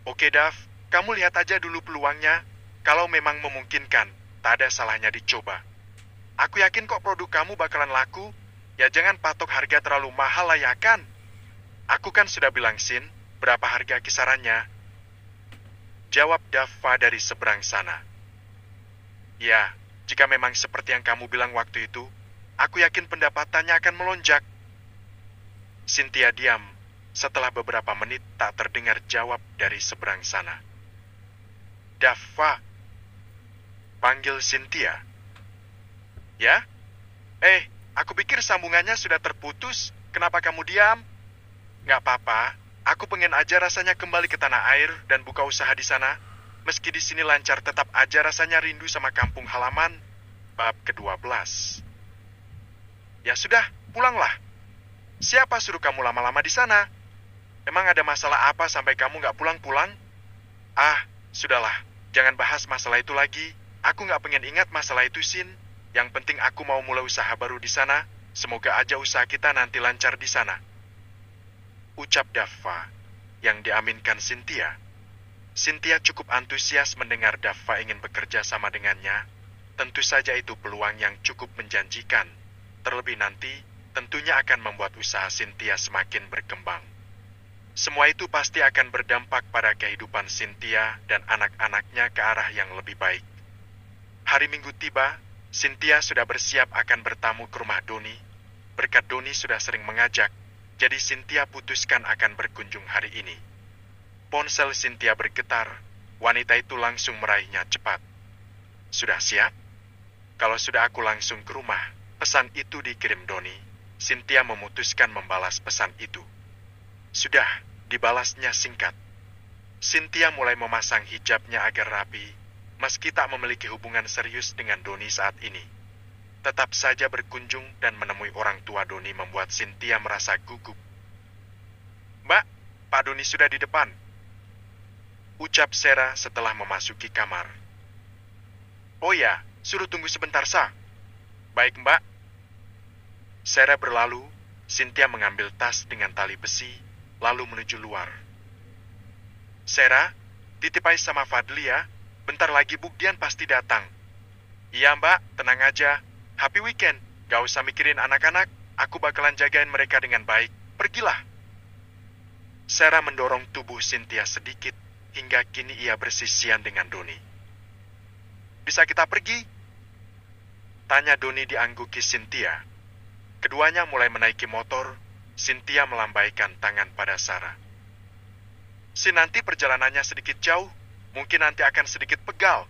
B: Oke Dav, kamu lihat aja dulu peluangnya. Kalau memang memungkinkan, tak ada salahnya dicoba. Aku yakin kok produk kamu bakalan laku. Ya jangan patok harga terlalu mahal lah ya kan? Aku kan sudah bilang Sin, berapa harga kisarannya? Jawab Dava dari seberang sana. Ya, jika memang seperti yang kamu bilang waktu itu, aku yakin pendapatannya akan melonjak. Cynthia diam. Setelah beberapa menit tak terdengar jawab dari seberang sana. Dava, panggil Cynthia. Ya? Aku pikir sambungannya sudah terputus. Kenapa kamu diam? Nggak apa-apa. Aku pengen aja rasanya kembali ke tanah air dan buka usaha di sana. Meski di sini lancar, tetap aja rasanya rindu sama kampung halaman. Bab ke-12. Ya sudah, pulanglah. Siapa suruh kamu lama-lama di sana? Emang ada masalah apa sampai kamu nggak pulang-pulang? Sudahlah. Jangan bahas masalah itu lagi. Aku nggak pengen ingat masalah itu, Sin. Yang penting aku mau mulai usaha baru di sana. Semoga aja usaha kita nanti lancar di sana. Ucap Dava yang diaminkan Cynthia. Cynthia cukup antusias mendengar Dava ingin bekerja sama dengannya. Tentu saja itu peluang yang cukup menjanjikan. Terlebih nanti, tentunya akan membuat usaha Cynthia semakin berkembang. Semua itu pasti akan berdampak pada kehidupan Cynthia dan anak-anaknya ke arah yang lebih baik. Hari Minggu tiba, Cynthia sudah bersiap akan bertamu ke rumah Doni. Berkat Doni sudah sering mengajak, jadi Cynthia putuskan akan berkunjung hari ini. Ponsel Cynthia bergetar, wanita itu langsung meraihnya cepat. Sudah siap? Kalau sudah aku langsung ke rumah, pesan itu dikirim Doni. Cynthia memutuskan membalas pesan itu. Sudah, dibalasnya singkat. Cynthia mulai memasang hijabnya agar rapi. Meski tak memiliki hubungan serius dengan Doni saat ini, tetap saja berkunjung dan menemui orang tua Doni membuat Cynthia merasa gugup. Mbak, Pak Doni sudah di depan. Ucap Sarah setelah memasuki kamar. Oh ya, suruh tunggu sebentar, Sa. Baik, Mbak. Sarah berlalu, Cynthia mengambil tas dengan tali besi, lalu menuju luar. Sarah, titip aja sama Fadli ya. Bentar lagi Bugdian pasti datang. Iya Mbak, tenang aja. Happy weekend. Gak usah mikirin anak-anak. Aku bakalan jagain mereka dengan baik. Pergilah. Sarah mendorong tubuh Cynthia sedikit, hingga kini ia bersisian dengan Doni. Bisa kita pergi? Tanya Doni diangguki Cynthia. Keduanya mulai menaiki motor. Cynthia melambaikan tangan pada Sarah. Nanti perjalanannya sedikit jauh. Mungkin nanti akan sedikit pegal.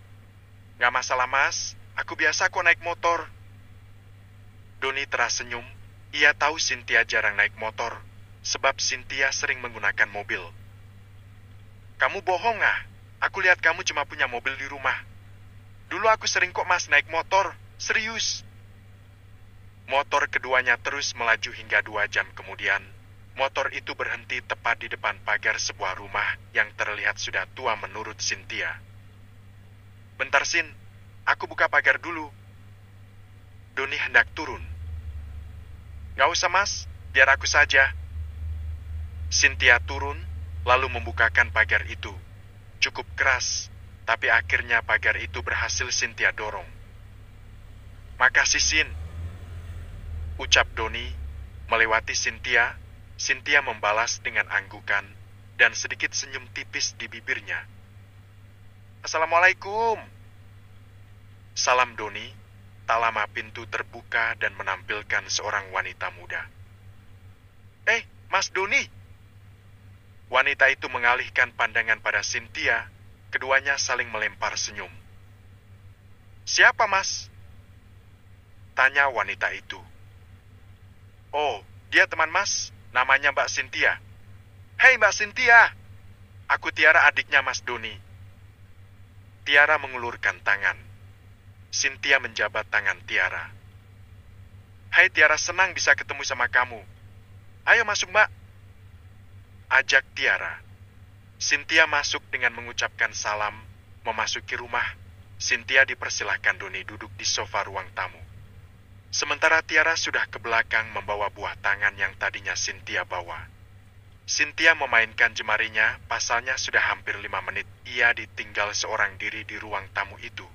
B: Gak masalah, Mas. Aku biasa kok naik motor. Doni tersenyum. Ia tahu Cynthia jarang naik motor, sebab Cynthia sering menggunakan mobil. Kamu bohong, Aku lihat kamu cuma punya mobil di rumah. Dulu aku sering kok, Mas, naik motor. Serius. Motor keduanya terus melaju hingga 2 jam kemudian. Motor itu berhenti tepat di depan pagar sebuah rumah yang terlihat sudah tua menurut Cynthia. Bentar, Sin. Aku buka pagar dulu. Doni hendak turun. Gak usah, Mas. Biar aku saja. Cynthia turun, lalu membukakan pagar itu. Cukup keras, tapi akhirnya pagar itu berhasil Cynthia dorong. Makasih, Sin. Ucap Doni, melewati Cynthia. Cynthia membalas dengan anggukan dan sedikit senyum tipis di bibirnya. Assalamualaikum. Salam Doni. Tak lama pintu terbuka dan menampilkan seorang wanita muda. Mas Doni. Wanita itu mengalihkan pandangan pada Cynthia. Keduanya saling melempar senyum. Siapa, Mas? Tanya wanita itu. Oh, dia teman Mas. Namanya Mbak Cynthia. Hei Mbak Cynthia, aku Tiara, adiknya Mas Doni. Tiara mengulurkan tangan. Cynthia menjabat tangan Tiara. "Hai Tiara, senang bisa ketemu sama kamu. Ayo masuk Mbak," ajak Tiara. Cynthia masuk dengan mengucapkan salam. Memasuki rumah, Cynthia dipersilahkan Doni duduk di sofa ruang tamu. Sementara Tiara sudah ke belakang membawa buah tangan yang tadinya Cynthia bawa. Cynthia memainkan jemarinya, pasalnya sudah hampir 5 menit ia ditinggal seorang diri di ruang tamu itu.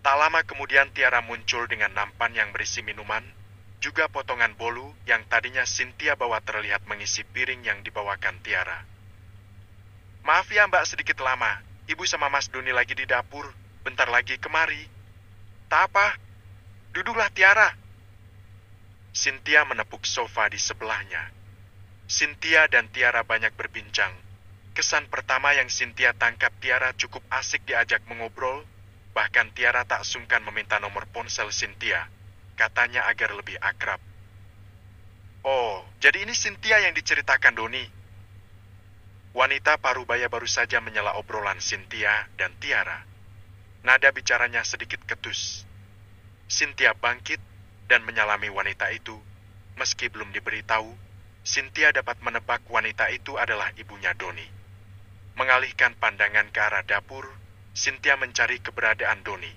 B: Tak lama kemudian Tiara muncul dengan nampan yang berisi minuman, juga potongan bolu yang tadinya Cynthia bawa terlihat mengisi piring yang dibawakan Tiara. "Maaf ya Mbak sedikit lama, Ibu sama Mas Doni lagi di dapur, bentar lagi kemari." "Tak apa, duduklah Tiara." Cynthia menepuk sofa di sebelahnya. Cynthia dan Tiara banyak berbincang. Kesan pertama yang Cynthia tangkap Tiara cukup asik diajak mengobrol, bahkan Tiara tak sungkan meminta nomor ponsel Cynthia, katanya agar lebih akrab. "Oh, jadi ini Cynthia yang diceritakan Doni." Wanita parubaya baru saja menyela obrolan Cynthia dan Tiara. Nada bicaranya sedikit ketus. Cynthia bangkit dan menyalami wanita itu. Meski belum diberitahu, Cynthia dapat menebak wanita itu adalah ibunya Doni. Mengalihkan pandangan ke arah dapur, Cynthia mencari keberadaan Doni.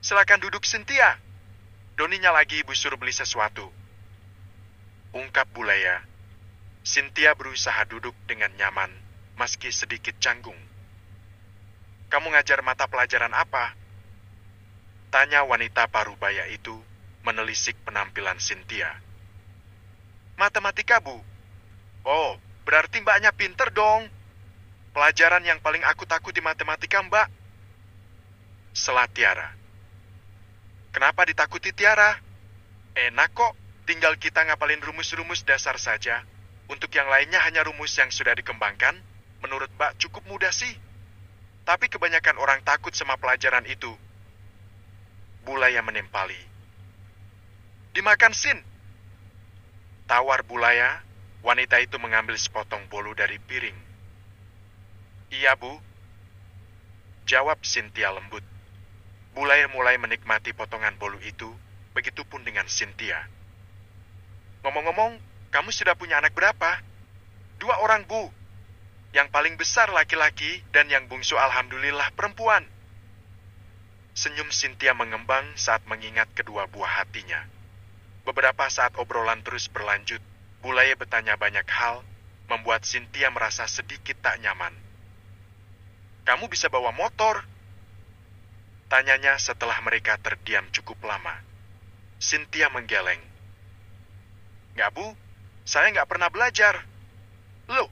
B: "Silakan duduk Cynthia. Doninya lagi Ibu suruh beli sesuatu," ungkap Bulaya. Cynthia berusaha duduk dengan nyaman, meski sedikit canggung. "Kamu ngajar mata pelajaran apa?" tanya wanita parubaya itu, menelisik penampilan Cynthia. "Matematika, Bu." "Oh, berarti Mbaknya pinter dong. Pelajaran yang paling aku takuti matematika, Mbak," sela Tiara. "Kenapa ditakuti Tiara? Enak kok, tinggal kita ngapalin rumus-rumus dasar saja. Untuk yang lainnya hanya rumus yang sudah dikembangkan. Menurut Mbak cukup mudah sih. Tapi kebanyakan orang takut sama pelajaran itu." Bulaya menimpali. "Dimakan, Sin," tawar Bulaya. Wanita itu mengambil sepotong bolu dari piring. "Iya, Bu," jawab Cynthia lembut. Bulaya mulai menikmati potongan bolu itu, begitupun dengan Cynthia. "Ngomong-ngomong, kamu sudah punya anak berapa?" "2 orang, Bu. Yang paling besar laki-laki dan yang bungsu alhamdulillah perempuan." Senyum Cynthia mengembang saat mengingat kedua buah hatinya. Beberapa saat obrolan terus berlanjut, Bulaya bertanya banyak hal, membuat Cynthia merasa sedikit tak nyaman. "Kamu bisa bawa motor?" tanyanya setelah mereka terdiam cukup lama. Cynthia menggeleng. "Nggak, Bu. Saya nggak pernah belajar." "Loh,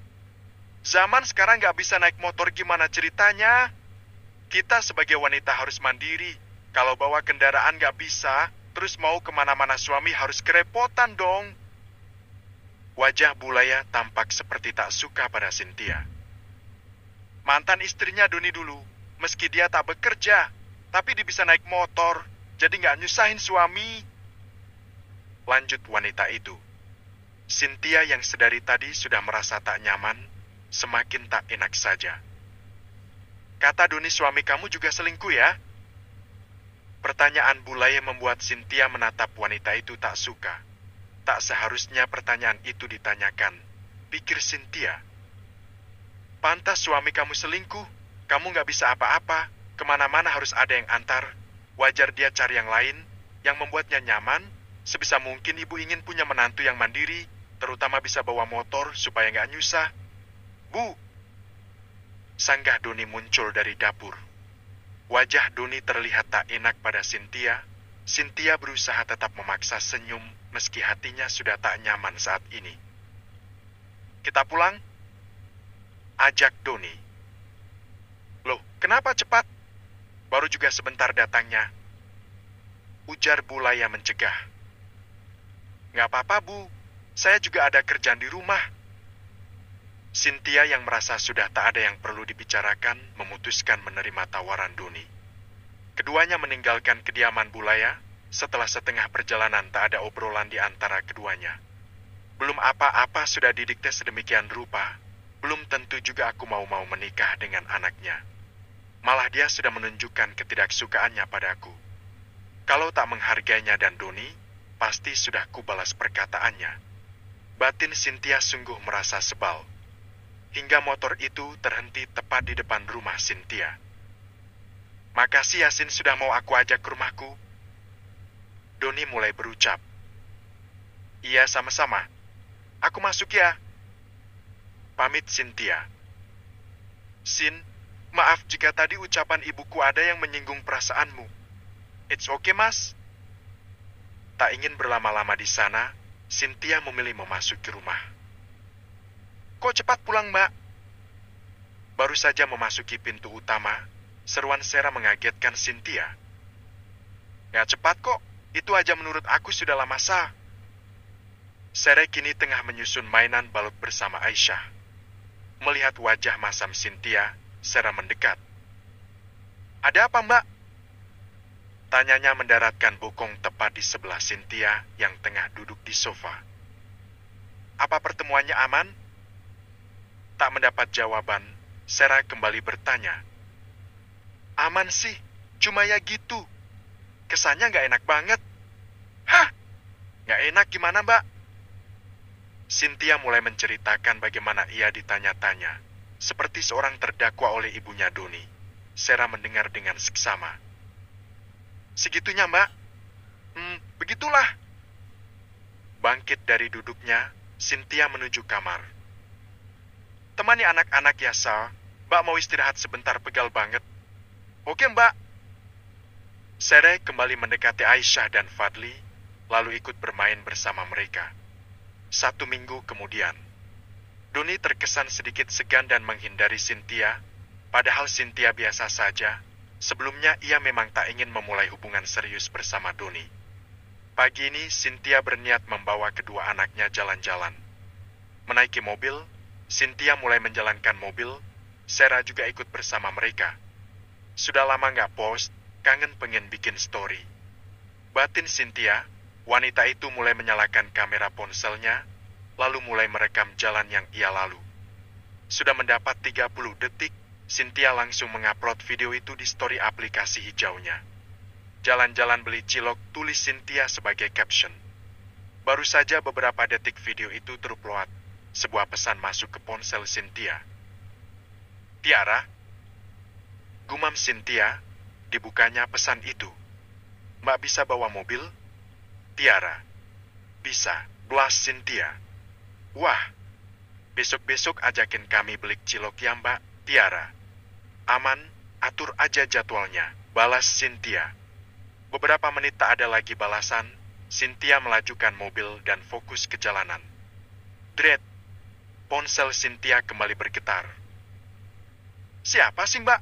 B: zaman sekarang nggak bisa naik motor gimana ceritanya? Kita sebagai wanita harus mandiri. Kalau bawa kendaraan nggak bisa, terus mau kemana-mana suami harus kerepotan dong." Wajah Bulaya tampak seperti tak suka pada Cynthia. "Mantan istrinya Doni dulu, meski dia tak bekerja, tapi dia bisa naik motor, jadi nggak nyusahin suami," lanjut wanita itu. Cynthia yang sedari tadi sudah merasa tak nyaman, semakin tak enak saja. "Kata Doni suami kamu juga selingkuh ya?" Pertanyaan Bulaya membuat Cynthia menatap wanita itu tak suka. Tak seharusnya pertanyaan itu ditanyakan, pikir Cynthia. "Pantas suami kamu selingkuh, kamu nggak bisa apa-apa, kemana-mana harus ada yang antar. Wajar dia cari yang lain, yang membuatnya nyaman. Sebisa mungkin ibu ingin punya menantu yang mandiri, terutama bisa bawa motor supaya nggak nyusah." "Bu," sanggah Doni muncul dari dapur. Wajah Doni terlihat tak enak pada Cynthia. Cynthia berusaha tetap memaksa senyum meski hatinya sudah tak nyaman saat ini. "Kita pulang?" ajak Doni. "Loh, kenapa cepat? Baru juga sebentar datangnya," ujar Bulaya mencegah. "Nggak apa-apa, Bu. Saya juga ada kerjaan di rumah." Cynthia yang merasa sudah tak ada yang perlu dibicarakan memutuskan menerima tawaran Doni. Keduanya meninggalkan kediaman Bulaya. Setelah setengah perjalanan tak ada obrolan di antara keduanya. Belum apa-apa sudah didikte sedemikian rupa. Belum tentu juga aku mau menikah dengan anaknya. Malah dia sudah menunjukkan ketidaksukaannya padaku. Kalau tak menghargainya dan Doni, pasti sudah kubalas perkataannya. Batin Cynthia sungguh merasa sebal. Hingga motor itu terhenti tepat di depan rumah Cynthia. "Makasih Yasin sudah mau aku ajak ke rumahku." Doni mulai berucap. "Iya sama-sama. Aku masuk ya." Pamit Cynthia. "Sin, maaf jika tadi ucapan ibuku ada yang menyinggung perasaanmu. It's okay, Mas." Tak ingin berlama-lama di sana, Cynthia memilih memasuki rumah. "Kok cepat pulang, Mbak?" Baru saja memasuki pintu utama, seruan Sarah mengagetkan Cynthia. "Nggak cepat kok, itu aja menurut aku sudah lama sah." Sarah kini tengah menyusun mainan balut bersama Aisyah. Melihat wajah masam Cynthia, Sarah mendekat. "Ada apa, Mbak?" Tanyanya mendaratkan bokong tepat di sebelah Cynthia yang tengah duduk di sofa. "Apa pertemuannya aman?" Tak mendapat jawaban, Sarah kembali bertanya. "Aman sih, cuma ya gitu. Kesannya nggak enak banget." "Hah? Nggak enak gimana, Mbak?" Cynthia mulai menceritakan bagaimana ia ditanya-tanya, seperti seorang terdakwa oleh ibunya Doni. Sarah mendengar dengan seksama. "Segitunya, Mbak?" Begitulah." Bangkit dari duduknya, Cynthia menuju kamar. "Temani anak-anak ya, Sa. Mbak mau istirahat sebentar, pegal banget." "Oke, Mbak." Sarah kembali mendekati Aisyah dan Fadli, lalu ikut bermain bersama mereka. 1 minggu kemudian, Doni terkesan sedikit segan dan menghindari Cynthia, padahal Cynthia biasa saja. Sebelumnya ia memang tak ingin memulai hubungan serius bersama Doni. Pagi ini Cynthia berniat membawa kedua anaknya jalan-jalan. Menaiki mobil, Cynthia mulai menjalankan mobil, Sarah juga ikut bersama mereka. Sudah lama nggak post, kangen pengen bikin story. Batin Cynthia, wanita itu mulai menyalakan kamera ponselnya, lalu mulai merekam jalan yang ia lalu. Sudah mendapat 30 detik, Cynthia langsung mengupload video itu di story aplikasi hijaunya. "Jalan-jalan beli cilok," tulis Cynthia sebagai caption. Baru saja beberapa detik video itu terupload, sebuah pesan masuk ke ponsel Cynthia. "Tiara?" Gumam Cynthia, dibukanya pesan itu. "Mbak bisa bawa mobil?" "Tiara." "Bisa," blas Cynthia. "Wah, besok-besok ajakin kami beli cilok ya, Mbak." "Tiara." "Aman, atur aja jadwalnya," balas Cynthia. Beberapa menit tak ada lagi balasan, Cynthia melajukan mobil dan fokus ke jalanan. Dret, ponsel Cynthia kembali bergetar. "Siapa sih, Mbak?"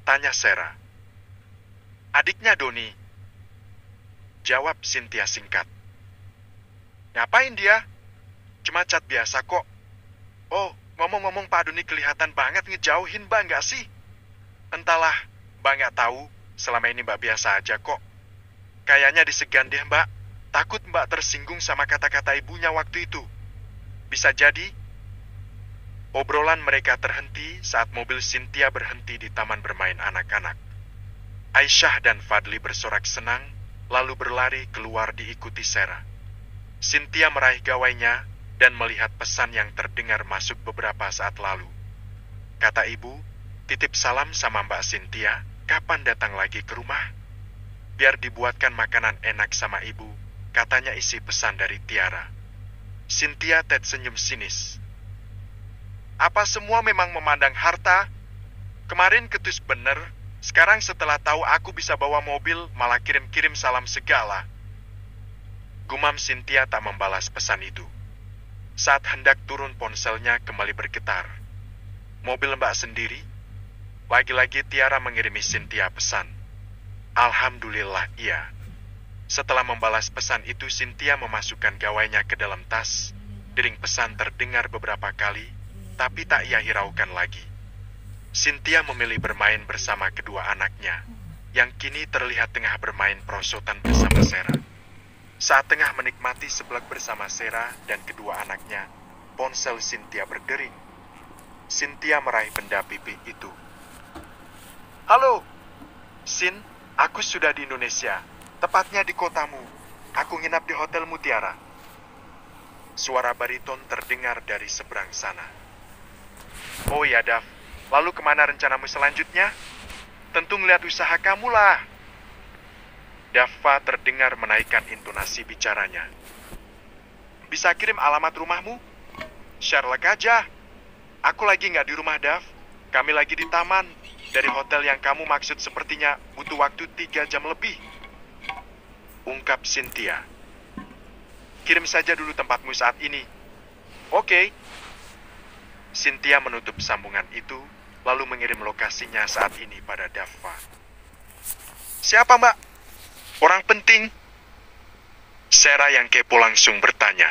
B: tanya Sarah. "Adiknya Doni," jawab Cynthia singkat. "Ngapain dia?" "Cuma chat biasa kok." "Oh, ngomong-ngomong Pak Doni kelihatan banget ngejauhin Mbak nggak sih?" "Entahlah, Mbak nggak tahu. Selama ini Mbak biasa aja kok. Kayaknya disegan deh Mbak. Takut Mbak tersinggung sama kata-kata ibunya waktu itu." "Bisa jadi." Obrolan mereka terhenti saat mobil Cynthia berhenti di taman bermain anak-anak. Aisyah dan Fadli bersorak senang, lalu berlari keluar diikuti Sarah. Cynthia meraih gawainya dan melihat pesan yang terdengar masuk beberapa saat lalu. Kata ibu, "Titip salam sama Mbak Cynthia, kapan datang lagi ke rumah? Biar dibuatkan makanan enak sama ibu," katanya isi pesan dari Tiara. Cynthia tersenyum sinis. "Apa semua memang memandang harta? Kemarin ketus bener, sekarang setelah tahu aku bisa bawa mobil, malah kirim-kirim salam segala." Gumam Cynthia tak membalas pesan itu. Saat hendak turun ponselnya kembali bergetar. "Mobil Mbak sendiri?" Lagi-lagi Tiara mengirimi Cynthia pesan. "Alhamdulillah iya." Setelah membalas pesan itu, Cynthia memasukkan gawainya ke dalam tas. Dering pesan terdengar beberapa kali, tapi tak ia hiraukan lagi. Cynthia memilih bermain bersama kedua anaknya, yang kini terlihat tengah bermain perosotan bersama Sarah. Saat tengah menikmati seblak bersama Sarah dan kedua anaknya, ponsel Cynthia berdering. Cynthia meraih benda pipi itu. Halo, Sin, aku sudah di Indonesia, tepatnya di kotamu. Aku nginap di Hotel Mutiara. Suara bariton terdengar dari seberang sana. Oh ya, Dav, lalu kemana rencanamu selanjutnya? Tentu ngeliat usaha kamu lah. Dava terdengar menaikkan intonasi bicaranya. Bisa kirim alamat rumahmu? Sherlock aja. Aku lagi nggak di rumah, Dav. Kami lagi di taman. Dari hotel yang kamu maksud sepertinya butuh waktu 3 jam lebih. Ungkap Cynthia. Kirim saja dulu tempatmu saat ini. Oke. Cynthia menutup sambungan itu, lalu mengirim lokasinya saat ini pada Dava. Siapa, Mbak? Orang penting? Sarah yang kepo langsung bertanya.